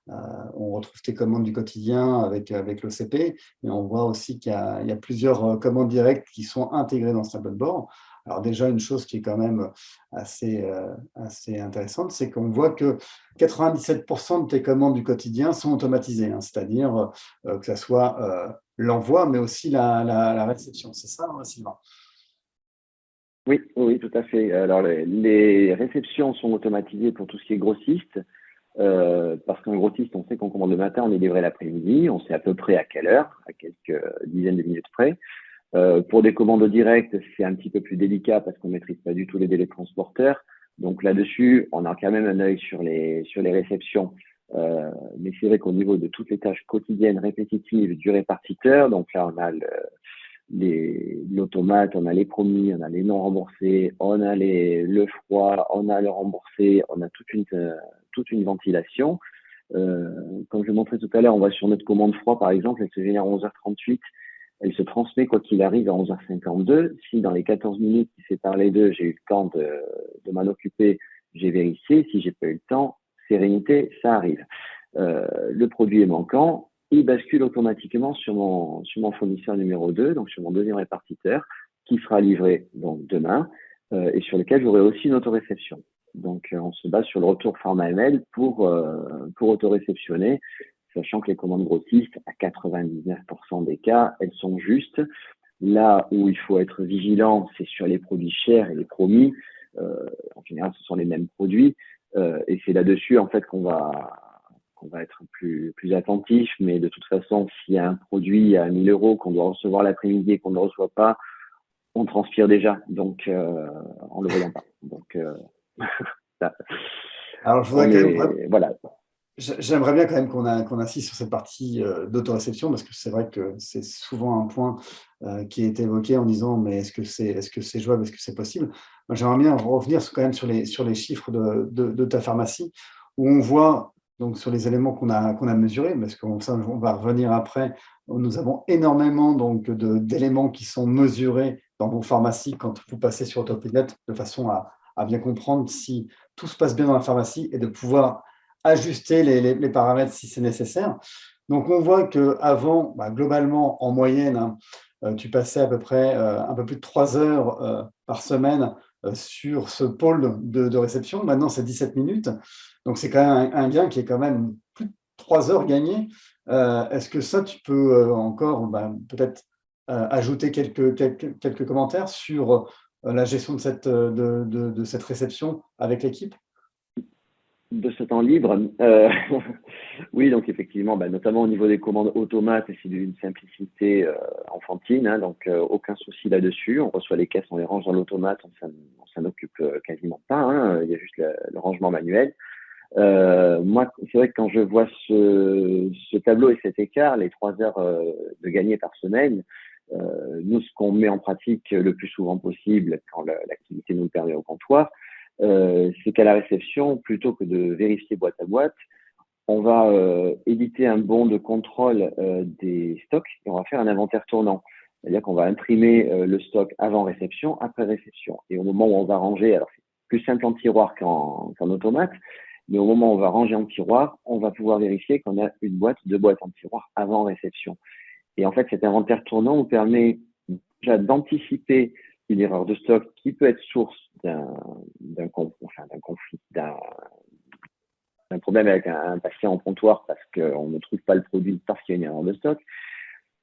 on retrouve tes commandes du quotidien avec l'OCP, mais on voit aussi qu'il y a plusieurs commandes directes qui sont intégrées dans ce tableau de bord. Alors déjà, une chose qui est quand même assez intéressante, c'est qu'on voit que 97% de tes commandes du quotidien sont automatisées, hein, c'est-à-dire que ce soit l'envoi, mais aussi la réception. C'est ça, hein, Sylvain? Oui, oui, tout à fait. Alors, les réceptions sont automatisées pour tout ce qui est grossiste, parce qu'un grossiste, on sait qu'on commande le matin, on est livré l'après-midi, on sait à peu près à quelle heure, à quelques dizaines de minutes près. Pour des commandes directes, c'est un petit peu plus délicat parce qu'on ne maîtrise pas du tout les délais transporteurs. Donc là-dessus, on a quand même un œil sur les réceptions. Mais c'est vrai qu'au niveau de toutes les tâches quotidiennes répétitives du répartiteur, donc là, on a l'automate, on a les promis, on a les non remboursés, on a le froid, on a le remboursé, on a toute une ventilation. Comme je montrais tout à l'heure, on va sur notre commande froid, par exemple, elle se génère à 11h38. Elle se transmet quoi qu'il arrive à 11h52. Si dans les 14 minutes qui séparent les deux, j'ai eu le temps de m'en occuper, j'ai vérifié. Si j'ai pas eu le temps, sérénité, ça arrive. Le produit est manquant, il bascule automatiquement sur mon fournisseur numéro 2, donc sur mon deuxième répartiteur, qui sera livré donc demain et sur lequel j'aurai aussi une autoréception. Donc on se base sur le retour Pharma ML pour autoréceptionner, sachant que les commandes grossistes, à 99% des cas, elles sont justes. Là où il faut être vigilant, c'est sur les produits chers et les promis. En général, ce sont les mêmes produits. Et c'est là-dessus, en fait, qu'on va être plus attentif. Mais de toute façon, s'il y a un produit à 1 000 € qu'on doit recevoir l'après-midi et qu'on ne le reçoit pas, on transpire déjà, donc en le voyant pas. Donc, Alors, je voudrais quand même… Voilà. J'aimerais bien quand même qu'on insiste sur cette partie d'autoréception, parce que c'est vrai que c'est souvent un point qui est évoqué en disant mais est-ce que c'est jouable, est-ce que c'est possible? Moi, j'aimerais bien revenir quand même sur les chiffres de ta pharmacie, où on voit donc sur les éléments qu'on a mesurés, parce qu'on va revenir après. Nous avons énormément donc d'éléments qui sont mesurés dans vos pharmacies quand vous passez sur Autopilot, de façon à bien comprendre si tout se passe bien dans la pharmacie et de pouvoir ajuster les paramètres si c'est nécessaire. Donc, on voit qu'avant, globalement, en moyenne, tu passais à peu près un peu plus de 3 heures par semaine sur ce pôle de réception. Maintenant, c'est 17 minutes. Donc, c'est quand même un gain qui est quand même plus de 3 heures gagnées. Est-ce que ça, tu peux encore peut-être ajouter quelques commentaires sur la gestion de cette réception avec l'équipe? De ce temps libre, oui, donc effectivement, notamment au niveau des commandes automates, c'est d'une simplicité enfantine, hein, donc aucun souci là-dessus. On reçoit les caisses, on les range dans l'automate, on s'en occupe quasiment pas, hein, il y a juste le rangement manuel. Moi, c'est vrai que quand je vois ce tableau et cet écart, les 3 heures de gagné par semaine, nous, ce qu'on met en pratique le plus souvent possible quand l'activité nous le permet au comptoir, c'est qu'à la réception, plutôt que de vérifier boîte à boîte, on va éditer un bon de contrôle des stocks et on va faire un inventaire tournant. C'est-à-dire qu'on va imprimer le stock avant réception, après réception. Et au moment où on va ranger, alors c'est plus simple en tiroir qu'en automate, mais au moment où on va ranger en tiroir, on va pouvoir vérifier qu'on a une boîte, 2 boîtes en tiroir avant réception. Et en fait, cet inventaire tournant nous permet déjà d'anticiper une erreur de stock qui peut être source d'un conflit, d'un problème avec un patient en comptoir parce qu'on ne trouve pas le produit parce qu'il y a une erreur de stock.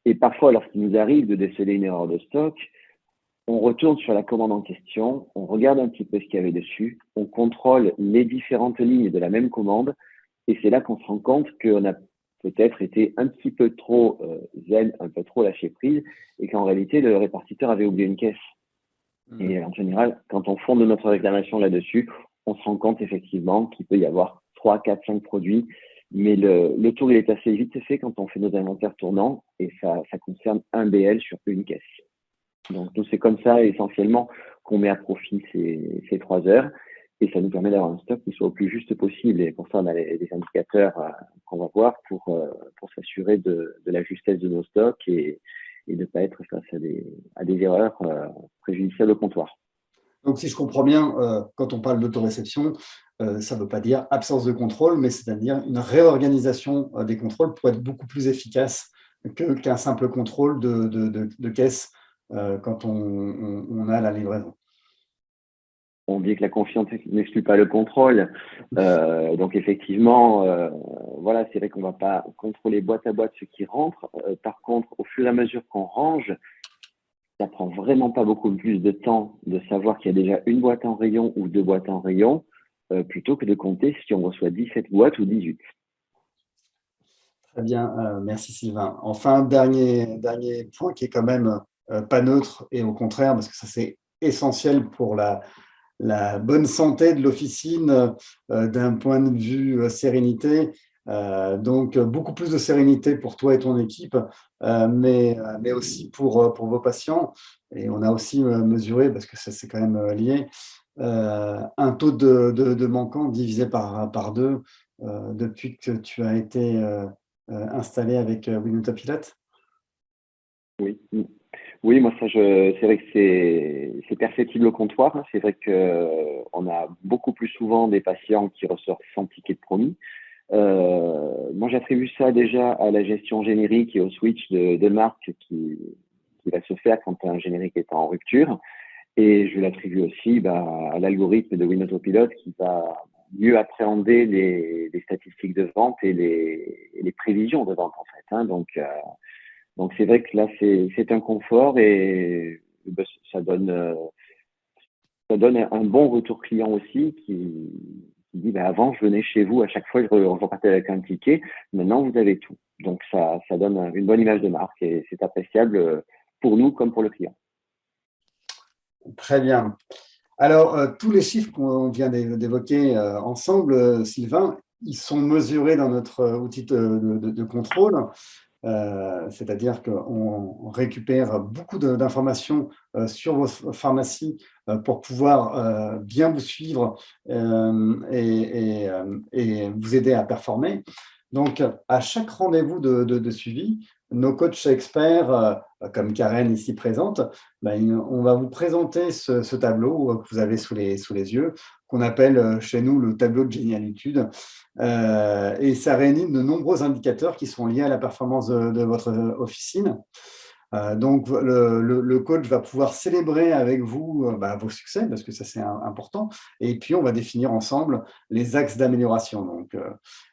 Et parfois, lorsqu'il nous arrive de déceler une erreur de stock, on retourne sur la commande en question, on regarde un petit peu ce qu'il y avait dessus, on contrôle les différentes lignes de la même commande et c'est là qu'on se rend compte qu'on a peut-être été un petit peu trop zen, un peu trop lâché prise et qu'en réalité, le répartiteur avait oublié une caisse. Et en général, quand on fonde notre réclamation là-dessus, on se rend compte effectivement qu'il peut y avoir 3, 4, 5 produits, mais le tour il est assez vite fait quand on fait nos inventaires tournants et ça concerne un BL sur une caisse. Donc nous, c'est comme ça essentiellement qu'on met à profit ces 3 heures et ça nous permet d'avoir un stock qui soit au plus juste possible. Et pour ça, on a des indicateurs qu'on va voir pour s'assurer de la justesse de nos stocks et de ne pas être face à des erreurs préjudiciables au comptoir. Donc, si je comprends bien, quand on parle d'autoréception, ça ne veut pas dire absence de contrôle, mais c'est-à-dire une réorganisation des contrôles pour être beaucoup plus efficace qu'un simple contrôle de caisse quand on a la livraison. On dit que la confiance n'exclut pas le contrôle. Donc effectivement, voilà, c'est vrai qu'on ne va pas contrôler boîte à boîte ce qui rentre. Par contre, au fur et à mesure qu'on range, ça prend vraiment pas beaucoup plus de temps de savoir qu'il y a déjà une boîte en rayon ou 2 boîtes en rayon, plutôt que de compter si on reçoit 17 boîtes ou 18. Très bien, merci Sylvain. Enfin, dernier point qui est quand même pas neutre et au contraire, parce que ça c'est essentiel pour la bonne santé de l'officine d'un point de vue sérénité. Donc, beaucoup plus de sérénité pour toi et ton équipe, mais aussi pour vos patients. Et on a aussi mesuré, parce que ça c'est quand même lié, un taux de manquant divisé par 2 depuis que tu as été installé avec WinAutoPilot? Oui. Oui, moi, c'est vrai que c'est perceptible au comptoir, hein. C'est vrai qu'on a beaucoup plus souvent des patients qui ressortent sans ticket de promis. Moi, j'attribue ça déjà à la gestion générique et au switch de marque qui va se faire quand un générique est en rupture. Et je l'attribue aussi à l'algorithme de WinAutoPilot qui va mieux appréhender les statistiques de vente et les prévisions de vente, en fait, hein. Donc c'est vrai que là, c'est un confort et ça donne un bon retour client aussi qui dit avant, je venais chez vous, à chaque fois, je repartais avec un ticket. Maintenant, vous avez tout. Donc, ça donne une bonne image de marque et c'est appréciable pour nous comme pour le client. Très bien. Alors, tous les chiffres qu'on vient d'évoquer ensemble, Sylvain, ils sont mesurés dans notre outil de contrôle. C'est-à-dire qu'on récupère beaucoup d'informations sur vos pharmacies pour pouvoir bien vous suivre et vous aider à performer. Donc, à chaque rendez-vous de suivi, nos coachs experts, comme Karen ici présente, on va vous présenter ce tableau que vous avez sous les yeux, qu'on appelle chez nous le tableau de génialitude. Et ça réunit de nombreux indicateurs qui sont liés à la performance de votre officine. Donc, le coach va pouvoir célébrer avec vous vos succès, parce que ça, c'est important. Et puis, on va définir ensemble les axes d'amélioration.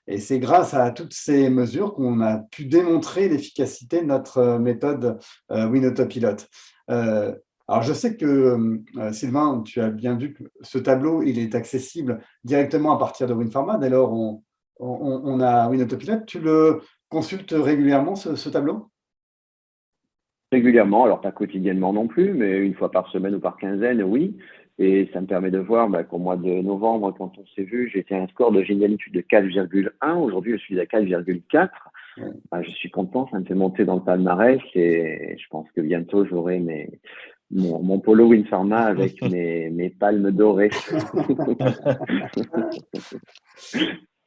Et c'est grâce à toutes ces mesures qu'on a pu démontrer l'efficacité de notre méthode WinAutoPilot. Alors, je sais que, Sylvain, tu as bien vu que ce tableau, il est accessible directement à partir de WinPharma. Dès lors, on a WinAutoPilot. Tu le consultes régulièrement, ce tableau? Régulièrement, alors pas quotidiennement non plus, mais une fois par semaine ou par quinzaine, oui. Et ça me permet de voir qu'au mois de novembre, quand on s'est vu, j'étais à un score de génialitude de 4,1. Aujourd'hui, je suis à 4,4. Je suis content, ça me fait monter dans le palmarès et je pense que bientôt, j'aurai mon polo WinPharma avec mes palmes dorées.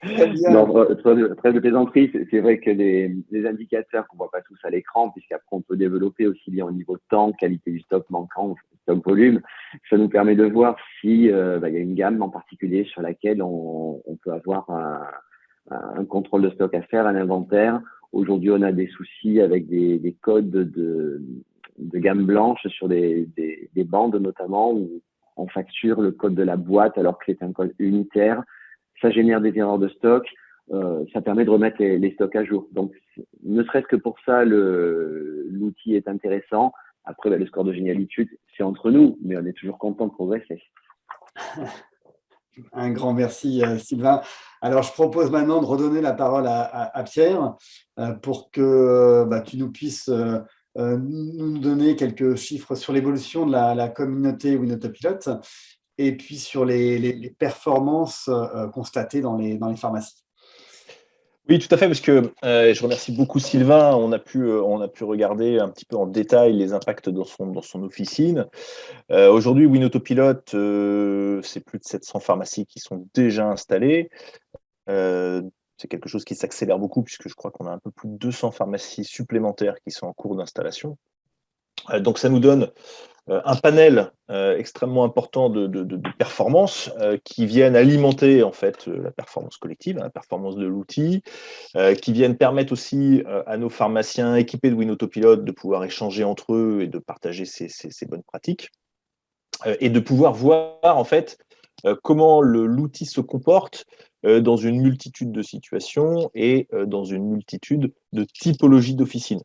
Très bien. Non, trêve de plaisanterie, c'est vrai que les indicateurs qu'on voit pas tous à l'écran, puisqu'après on peut développer aussi bien au niveau temps, qualité du stock manquant, stock volume, ça nous permet de voir si il y a une gamme en particulier sur laquelle on peut avoir un contrôle de stock à faire, un inventaire. Aujourd'hui, on a des soucis avec des codes de gamme blanche sur des bandes notamment où on facture le code de la boîte alors que c'est un code unitaire. Ça génère des erreurs de stock, ça permet de remettre les stocks à jour. Donc, ne serait-ce que pour ça, l'outil est intéressant. Après, le score de génialitude, c'est entre nous, mais on est toujours content de progresser. Un grand merci, Sylvain. Alors, je propose maintenant de redonner la parole à Pierre pour que tu nous puisses nous donner quelques chiffres sur l'évolution de la communauté WinAutoPilot et puis sur les performances constatées dans les pharmacies. Oui, tout à fait, parce que je remercie beaucoup Sylvain. On a pu regarder un petit peu en détail les impacts dans son officine. Aujourd'hui, WinAutoPilot, c'est plus de 700 pharmacies qui sont déjà installées. C'est quelque chose qui s'accélère beaucoup, puisque je crois qu'on a un peu plus de 200 pharmacies supplémentaires qui sont en cours d'installation. Donc, ça nous donne un panel extrêmement important de performances qui viennent alimenter en fait la performance collective, la performance de l'outil, qui viennent permettre aussi à nos pharmaciens équipés de WinAutoPilot de pouvoir échanger entre eux et de partager ces bonnes pratiques et de pouvoir voir en fait comment l'outil se comporte dans une multitude de situations et dans une multitude de typologies d'officines.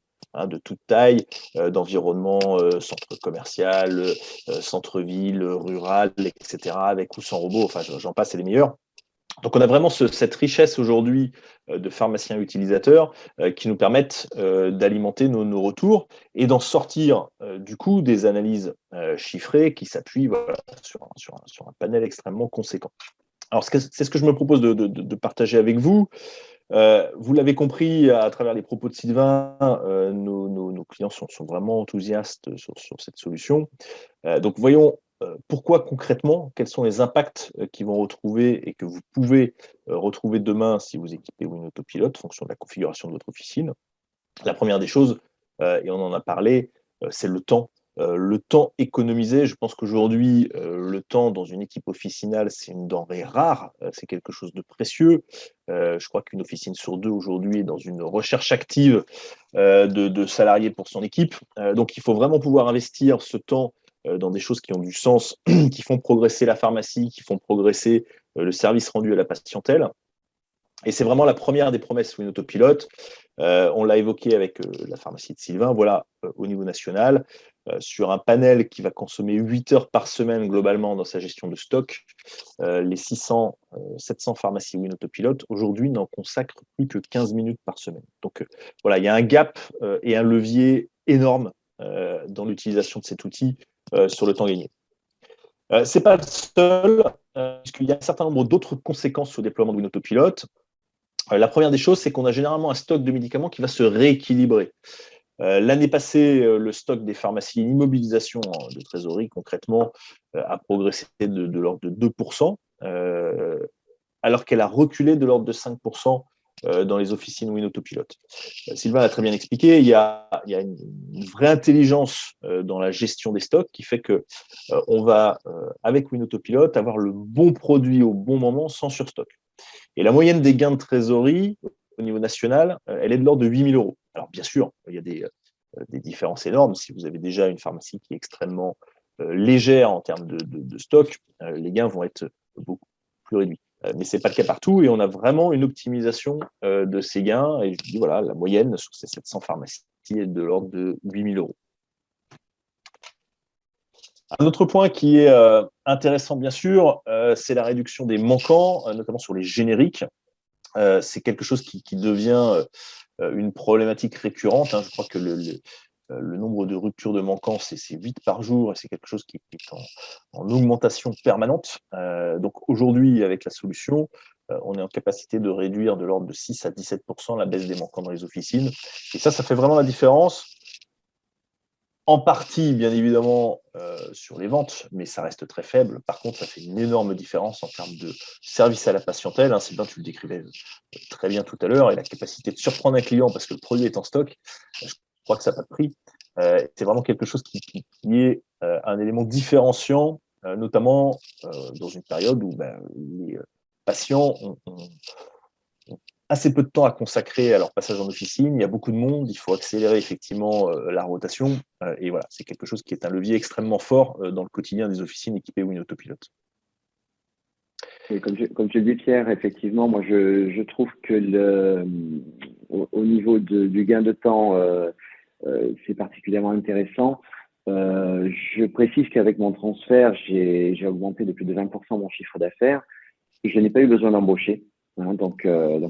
De toute taille, d'environnement, centre commercial, centre-ville, rural, etc., avec ou sans robot, enfin j'en passe, c'est les meilleurs. Donc on a vraiment cette richesse aujourd'hui de pharmaciens utilisateurs qui nous permettent d'alimenter nos retours et d'en sortir du coup des analyses chiffrées qui s'appuient sur un panel extrêmement conséquent. Alors c'est ce que je me propose de partager avec vous. Vous l'avez compris à travers les propos de Sylvain, nos clients sont vraiment enthousiastes sur cette solution. Donc voyons pourquoi concrètement, quels sont les impacts qu'ils vont retrouver et que vous pouvez retrouver demain si vous équipez WinAutoPilot, en fonction de la configuration de votre officine. La première des choses, et on en a parlé, c'est le temps. Le temps économisé, je pense qu'aujourd'hui, le temps dans une équipe officinale, c'est une denrée rare, c'est quelque chose de précieux. Je crois qu'une officine sur 2 aujourd'hui est dans une recherche active de salariés pour son équipe. Donc il faut vraiment pouvoir investir ce temps dans des choses qui ont du sens, qui font progresser la pharmacie, qui font progresser le service rendu à la patientèle. Et c'est vraiment la première des promesses WinAutoPilot. On l'a évoqué avec la pharmacie de Sylvain, voilà, au niveau national, sur un panel qui va consommer 8 heures par semaine globalement dans sa gestion de stock, les 600, 700 pharmacies WinAutoPilot, aujourd'hui, n'en consacrent plus que 15 minutes par semaine. Donc voilà, il y a un gap et un levier énorme dans l'utilisation de cet outil sur le temps gagné. Ce n'est pas le seul, puisqu'il y a un certain nombre d'autres conséquences au déploiement de WinAutoPilot. La première des choses, c'est qu'on a généralement un stock de médicaments qui va se rééquilibrer. L'année passée, le stock des pharmacies, l'immobilisation de trésorerie, concrètement, a progressé de l'ordre de 2%, alors qu'elle a reculé de l'ordre de 5% dans les officines WinAutoPilot. Sylvain l'a très bien expliqué, il y a une vraie intelligence dans la gestion des stocks qui fait qu'on va, avec WinAutoPilot, avoir le bon produit au bon moment sans surstock. Et la moyenne des gains de trésorerie au niveau national, elle est de l'ordre de 8 000 €. Alors, bien sûr, il y a des différences énormes. Si vous avez déjà une pharmacie qui est extrêmement légère en termes de stock, les gains vont être beaucoup plus réduits. Mais ce n'est pas le cas partout et on a vraiment une optimisation de ces gains. Et je dis, voilà, la moyenne sur ces 700 pharmacies est de l'ordre de 8 000 €. Un autre point qui est intéressant, bien sûr, c'est la réduction des manquants, notamment sur les génériques. C'est quelque chose qui devient une problématique récurrente. Je crois que le nombre de ruptures de manquants, c'est 8 par jour, et c'est quelque chose qui est en augmentation permanente. Donc aujourd'hui, avec la solution, on est en capacité de réduire de l'ordre de 6 à 17% la baisse des manquants dans les officines. Et ça fait vraiment la différence. En partie, bien évidemment, sur les ventes, mais ça reste très faible. Par contre, ça fait une énorme différence en termes de service à la patientèle. Sylvain, tu le décrivais très bien tout à l'heure, et la capacité de surprendre un client parce que le produit est en stock, je crois que ça n'a pas de prix. C'est vraiment quelque chose qui est un élément différenciant, notamment dans une période où les patients ont assez peu de temps à consacrer à leur passage en officine, il y a beaucoup de monde, il faut accélérer effectivement la rotation, et voilà, c'est quelque chose qui est un levier extrêmement fort dans le quotidien des officines équipées WinAutoPilot. Et comme tu le dis, Pierre, effectivement, moi je trouve que au niveau du gain de temps, c'est particulièrement intéressant. Je précise qu'avec mon transfert, j'ai augmenté de plus de 20% mon chiffre d'affaires et je n'ai pas eu besoin d'embaucher. Donc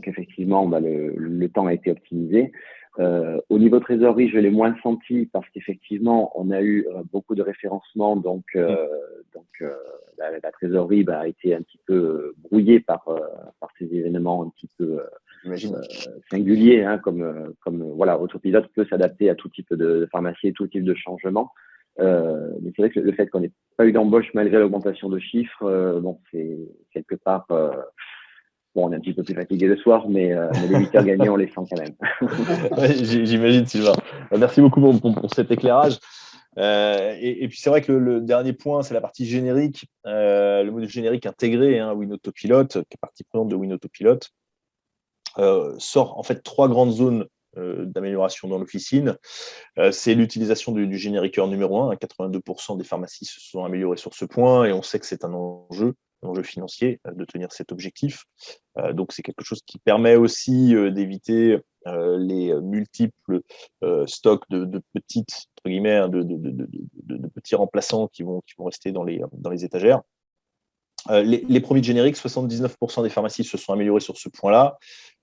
effectivement, le temps a été optimisé. Au niveau trésorerie, je l'ai moins senti parce qu'effectivement, on a eu beaucoup de référencements, donc la trésorerie a été un petit peu brouillée par ces événements un petit peu singuliers, comme voilà, Autopilot peut s'adapter à tout type de pharmacie et tout type de changement. Mais c'est vrai que le fait qu'on n'ait pas eu d'embauche malgré l'augmentation de chiffres, c'est quelque part. On est un petit peu plus fatigué le soir, mais les 8 heures gagnées, on les sent quand même. J'imagine, Sylvain. Merci beaucoup pour cet éclairage. Et puis, c'est vrai que le dernier point, c'est la partie générique. Le module générique intégré, WinAutoPilot, qui est partie prenante de WinAutoPilot, sort en fait 3 grandes zones d'amélioration dans l'officine. C'est l'utilisation du génériqueur numéro 1. 82% des pharmacies se sont améliorées sur ce point, et on sait que c'est un enjeu financier de tenir cet objectif. Donc, c'est quelque chose qui permet aussi d'éviter les multiples stocks de petites, entre guillemets, de petits remplaçants qui vont rester dans les étagères. Les produits génériques, 79% des pharmacies se sont améliorées sur ce point-là.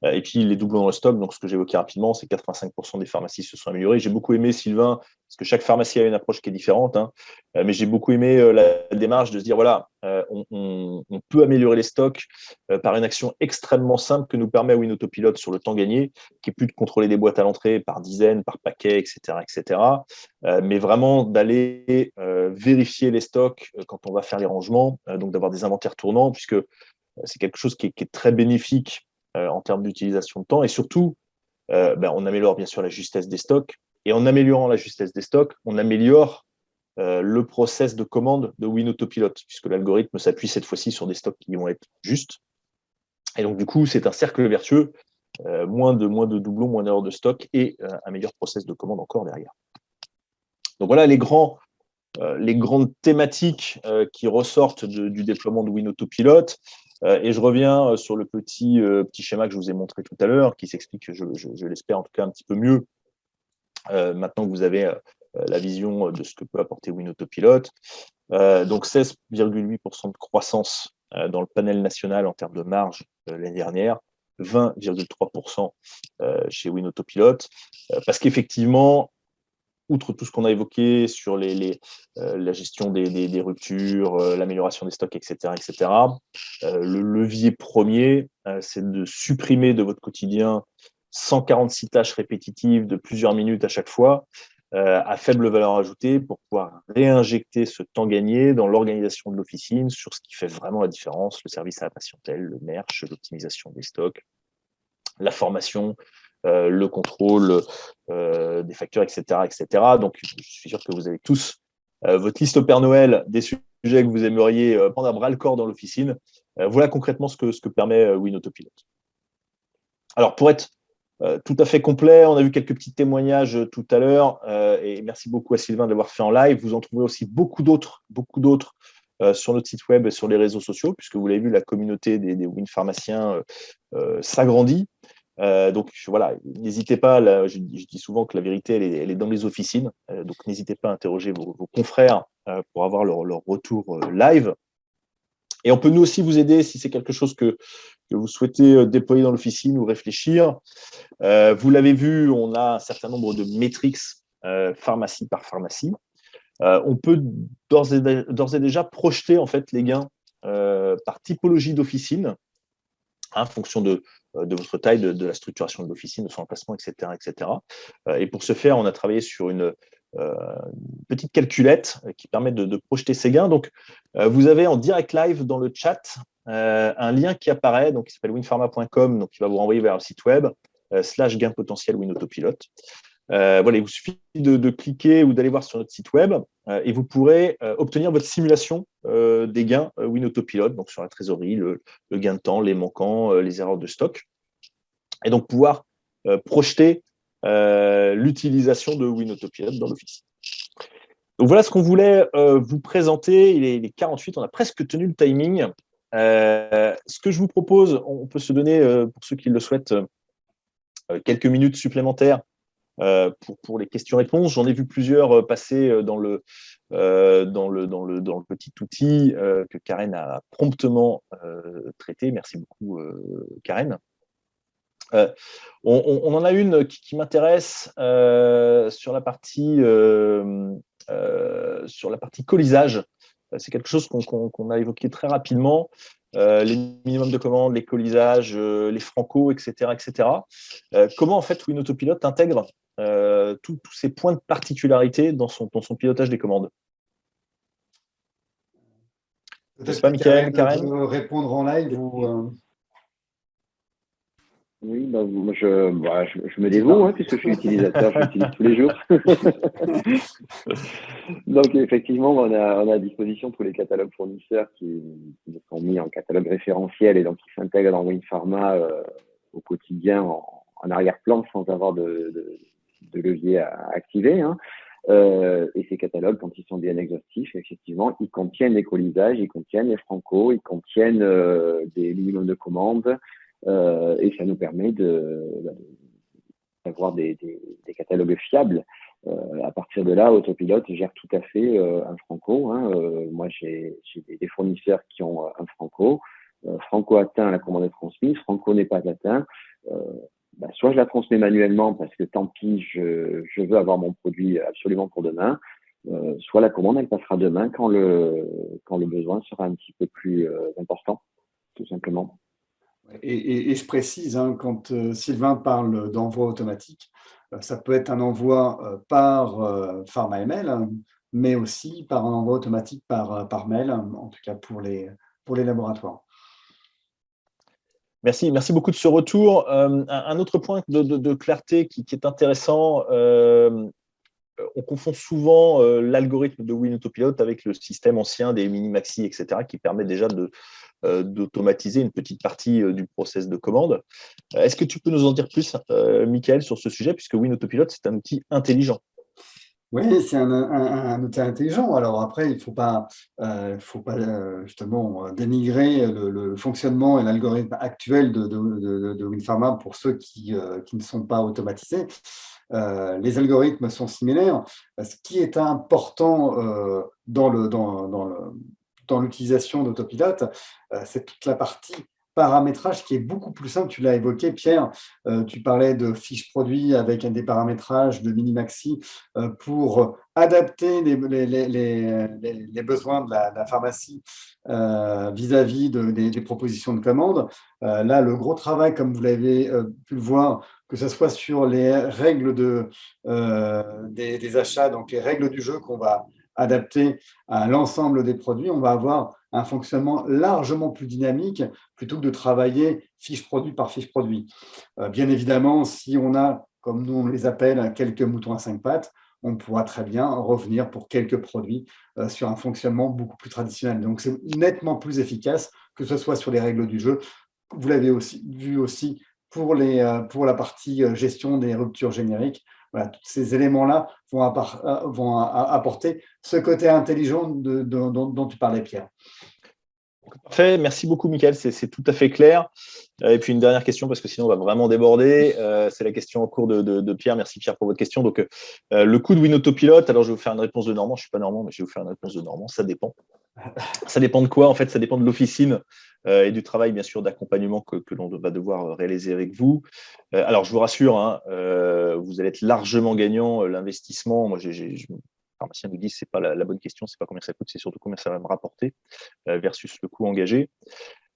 Et puis les doublons dans le stock, donc ce que j'évoquais rapidement, c'est 85% des pharmacies se sont améliorées. J'ai beaucoup aimé, Sylvain, parce que chaque pharmacie a une approche qui est différente, hein, mais j'ai beaucoup aimé la démarche de se dire, voilà, on peut améliorer les stocks par une action extrêmement simple que nous permet à WinAutoPilot sur le temps gagné, qui est plus de contrôler des boîtes à l'entrée par dizaines, par paquets, etc., mais vraiment d'aller vérifier les stocks quand on va faire les rangements, donc d'avoir des inventaires tournants, puisque c'est quelque chose qui est très bénéfique en termes d'utilisation de temps. Et surtout, on améliore bien sûr la justesse des stocks. Et en améliorant la justesse des stocks, on améliore le process de commande de WinAutoPilot, puisque l'algorithme s'appuie cette fois-ci sur des stocks qui vont être justes. Et donc, du coup, c'est un cercle vertueux. Moins de doublons, moins d'erreurs de stock et un meilleur process de commande encore derrière. Donc voilà les grandes thématiques qui ressortent du déploiement de WinAutoPilot. Et je reviens sur le petit schéma que je vous ai montré tout à l'heure, qui s'explique, je l'espère en tout cas un petit peu mieux, maintenant que vous avez la vision de ce que peut apporter WinAutoPilot. Donc 16,8% de croissance dans le panel national en termes de marge l'année dernière, 20,3% chez WinAutoPilot, parce qu'effectivement, outre tout ce qu'on a évoqué sur la gestion des ruptures, l'amélioration des stocks, etc., le levier premier, c'est de supprimer de votre quotidien 146 tâches répétitives de plusieurs minutes à chaque fois, à faible valeur ajoutée, pour pouvoir réinjecter ce temps gagné dans l'organisation de l'officine sur ce qui fait vraiment la différence, le service à la patientèle, le merch, l'optimisation des stocks, la formation, le contrôle des factures, etc. Donc, je suis sûr que vous avez tous votre liste au Père Noël des sujets que vous aimeriez prendre à bras le corps dans l'officine. Voilà concrètement ce que permet WinAutoPilot. Alors, pour être tout à fait complet, on a vu quelques petits témoignages tout à l'heure, et merci beaucoup à Sylvain de l'avoir fait en live. Vous en trouvez aussi beaucoup d'autres sur notre site web et sur les réseaux sociaux, puisque vous l'avez vu, la communauté des WinPharmaciens s'agrandit. Donc voilà, n'hésitez pas, là, je dis souvent que la vérité, elle est dans les officines, donc n'hésitez pas à interroger vos confrères pour avoir leur retour live. Et on peut nous aussi vous aider si c'est quelque chose que vous souhaitez déployer dans l'officine ou réfléchir. Vous l'avez vu, on a un certain nombre de métriques pharmacie par pharmacie. On peut d'ores et déjà projeter en fait les gains par typologie d'officine, en fonction de votre taille, de la structuration de l'officine, de son emplacement, etc. Et pour ce faire, on a travaillé sur une petite calculette qui permet de projeter ces gains. Donc, vous avez en direct live dans le chat un lien qui apparaît, donc, qui s'appelle winpharma.com, donc qui va vous renvoyer vers le site web, /gain potentiel WinAutoPilot. Voilà, il vous suffit de cliquer ou d'aller voir sur notre site web et vous pourrez obtenir votre simulation des gains WinAutoPilot, donc sur la trésorerie, le gain de temps, les manquants, les erreurs de stock, et donc pouvoir projeter l'utilisation de WinAutoPilot dans l'office. Donc voilà ce qu'on voulait vous présenter. Il est 48, on a presque tenu le timing. Ce que je vous propose, on peut se donner, pour ceux qui le souhaitent, quelques minutes supplémentaires pour les questions-réponses. J'en ai vu plusieurs passer dans le petit outil que Karen a promptement traité. Merci beaucoup, Karen. On en a une qui m'intéresse sur la partie colisage. C'est quelque chose qu'on a évoqué très rapidement. Les minimums de commandes, les colisages, les francos, etc. Comment en fait WinAutoPilot intègre tous ces points de particularité dans son pilotage des commandes? Je ne sais pas, Michael, Karen peut répondre en live ou Oui, moi je me dévoue, puisque je suis utilisateur, je l'utilise tous les jours. Donc effectivement, on a à disposition tous les catalogues fournisseurs qui sont mis en catalogue référentiel et donc qui s'intègrent dans WinPharma au quotidien en arrière-plan sans avoir de levier à activer. Et ces catalogues, quand ils sont bien exhaustifs, effectivement, ils contiennent les colisages, ils contiennent les francos, ils contiennent des minimums de commandes. Et ça nous permet d'avoir des catalogues fiables. À partir de là, Autopilot gère tout à fait un franco. Moi, j'ai des fournisseurs qui ont un franco. Franco atteint, la commande est transmise. Franco n'est pas atteint. soit je la transmets manuellement parce que tant pis, je veux avoir mon produit absolument pour demain, soit la commande, elle passera demain quand le besoin sera un petit peu plus important, tout simplement. Et je précise, hein, quand Sylvain parle d'envoi automatique, ça peut être un envoi par PharmaML, hein, mais aussi par un envoi automatique par mail, hein, en tout cas pour les laboratoires. Merci beaucoup de ce retour. Un autre point de clarté qui est intéressant, on confond souvent l'algorithme de WinAutoPilot avec le système ancien des Minimaxi, etc., qui permet déjà d'automatiser une petite partie du process de commande. Est-ce que tu peux nous en dire plus, Michael, sur ce sujet, puisque WinAutoPilot, c'est un outil intelligent? Oui, c'est un outil intelligent. Alors après, il ne faut pas, justement dénigrer le fonctionnement et l'algorithme actuel de WinPharma pour ceux qui ne sont pas automatisés. Les algorithmes sont similaires. Ce qui est important dans l'utilisation d'Autopilot, c'est toute la partie paramétrage qui est beaucoup plus simple. Tu l'as évoqué, Pierre. Tu parlais de fiches produits avec des paramétrages de mini-maxi pour adapter les besoins de la pharmacie vis-à-vis des propositions de commande. Là, le gros travail, comme vous l'avez pu le voir, que ce soit sur les règles des achats, donc les règles du jeu qu'on va adapter à l'ensemble des produits, on va avoir un fonctionnement largement plus dynamique plutôt que de travailler fiche produit par fiche produit. Bien évidemment, si on a, comme nous on les appelle, quelques moutons à 5 pattes, on pourra très bien revenir pour quelques produits sur un fonctionnement beaucoup plus traditionnel. Donc, c'est nettement plus efficace, que ce soit sur les règles du jeu. Vous l'avez aussi vu aussi pour la partie gestion des ruptures génériques. Voilà, tous ces éléments-là vont apporter ce côté intelligent dont tu parlais, Pierre. Parfait, merci beaucoup, Michael, c'est tout à fait clair. Et puis une dernière question, parce que sinon on va vraiment déborder. C'est la question en cours de Pierre. Merci Pierre pour votre question. Donc, le coût de WinAutoPilot, alors je vais vous faire une réponse de Normand. Je ne suis pas Normand, mais je vais vous faire une réponse de Normand. Ça dépend. Ça dépend de quoi? En fait, ça dépend de l'officine et du travail, bien sûr, d'accompagnement que l'on va devoir réaliser avec vous. Alors, je vous rassure, hein, vous allez être largement gagnant. L'investissement, moi, le pharmacien nous dit que ce n'est pas la bonne question, ce n'est pas combien ça coûte, c'est surtout combien ça va me rapporter versus le coût engagé.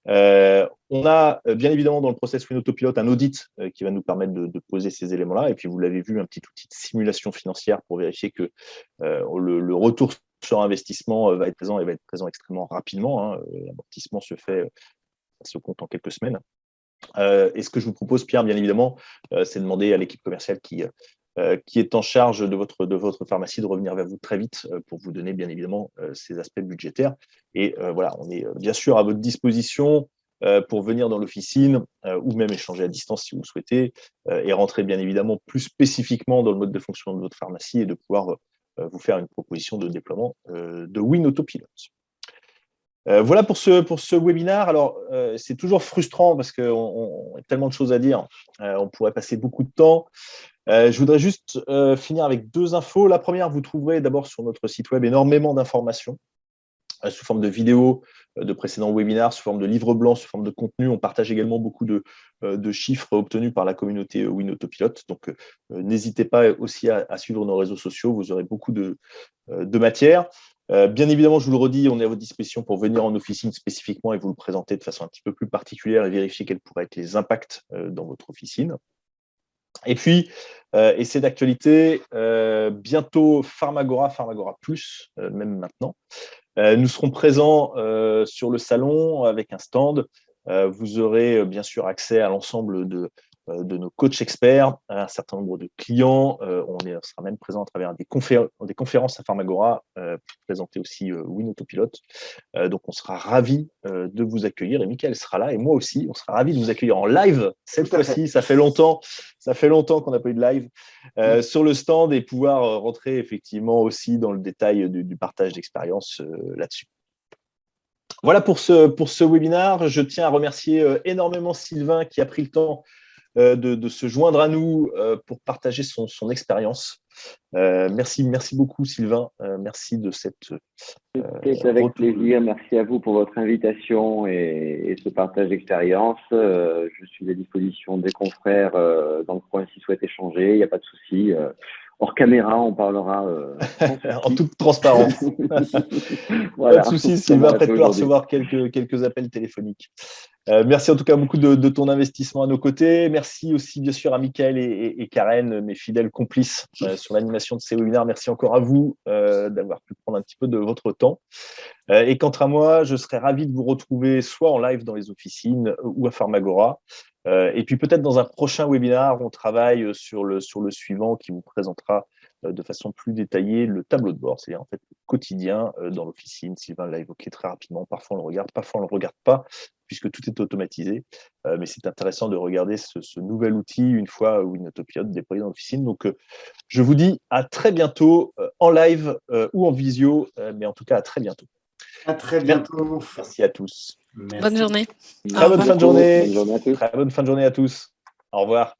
On a bien évidemment dans le process WinAutoPilot un audit qui va nous permettre de poser ces éléments-là. Et puis, vous l'avez vu, un petit outil de simulation financière pour vérifier que le retour sur investissement va être présent et va être présent extrêmement rapidement. Hein. L'amortissement se compte en quelques semaines. Et ce que je vous propose, Pierre, bien évidemment, c'est de demander à l'équipe commerciale qui est en charge de votre pharmacie de revenir vers vous très vite pour vous donner bien évidemment ces aspects budgétaires. Et voilà, on est bien sûr à votre disposition pour venir dans l'officine ou même échanger à distance si vous le souhaitez et rentrer bien évidemment plus spécifiquement dans le mode de fonctionnement de votre pharmacie et de pouvoir vous faire une proposition de déploiement de WinAutoPilot. Voilà pour ce webinaire. Alors, c'est toujours frustrant parce qu'on a tellement de choses à dire. On pourrait passer beaucoup de temps. Je voudrais juste finir avec deux infos. La première, vous trouverez d'abord sur notre site web énormément d'informations sous forme de vidéos de précédents webinaires, sous forme de livres blancs, sous forme de contenu. On partage également beaucoup de chiffres obtenus par la communauté WinAutoPilot. Donc, n'hésitez pas aussi à suivre nos réseaux sociaux. Vous aurez beaucoup de matière. Bien évidemment, je vous le redis, on est à votre disposition pour venir en officine spécifiquement et vous le présenter de façon un petit peu plus particulière et vérifier quels pourraient être les impacts dans votre officine. Et puis, et c'est d'actualité, bientôt Pharmagora Plus, même maintenant. Nous serons présents sur le salon avec un stand. Vous aurez bien sûr accès à l'ensemble de nos coachs experts, à un certain nombre de clients. On sera même présent à travers des conférences à Pharmagora pour présenter aussi WinAutoPilot. Donc, on sera ravis de vous accueillir. Et Michael sera là, et moi aussi. On sera ravis de vous accueillir en live cette fois-ci. Ça fait longtemps qu'on n'a pas eu de live sur le stand et pouvoir rentrer effectivement aussi dans le détail du partage d'expérience là-dessus. Voilà pour ce webinaire. Je tiens à remercier énormément Sylvain qui a pris le temps de se joindre à nous pour partager son expérience. Merci beaucoup Sylvain. Merci de cette. C'était avec plaisir. Merci à vous pour votre invitation et ce partage d'expérience. Je suis à disposition des confrères dans le coin s'ils souhaitent échanger. Il n'y a pas de souci. Hors caméra, on parlera en toute transparence. Voilà, pas de souci, Sylvain, prête-toi à recevoir quelques appels téléphoniques. Merci en tout cas beaucoup de ton investissement à nos côtés. Merci aussi bien sûr à Mickaël et Karen, mes fidèles complices sur l'animation de ces webinaires. Merci encore à vous d'avoir pu prendre un petit peu de votre temps. Et quant à moi, je serais ravi de vous retrouver soit en live dans les officines ou à Pharmagora. Et puis peut-être dans un prochain webinaire, on travaille sur le suivant qui vous présentera de façon plus détaillée le tableau de bord, c'est-à-dire en fait le quotidien dans l'officine. Sylvain l'a évoqué très rapidement, parfois on le regarde, parfois on ne le regarde pas, puisque tout est automatisé. Mais c'est intéressant de regarder ce nouvel outil une fois Winotopilot déployé dans l'officine. Donc je vous dis à très bientôt en live ou en visio, mais en tout cas à très bientôt. À très bientôt. Merci à tous. Merci. Bonne journée. Très bonne fin de journée. Bonne journée à tous. Très bonne fin de journée à tous. Au revoir.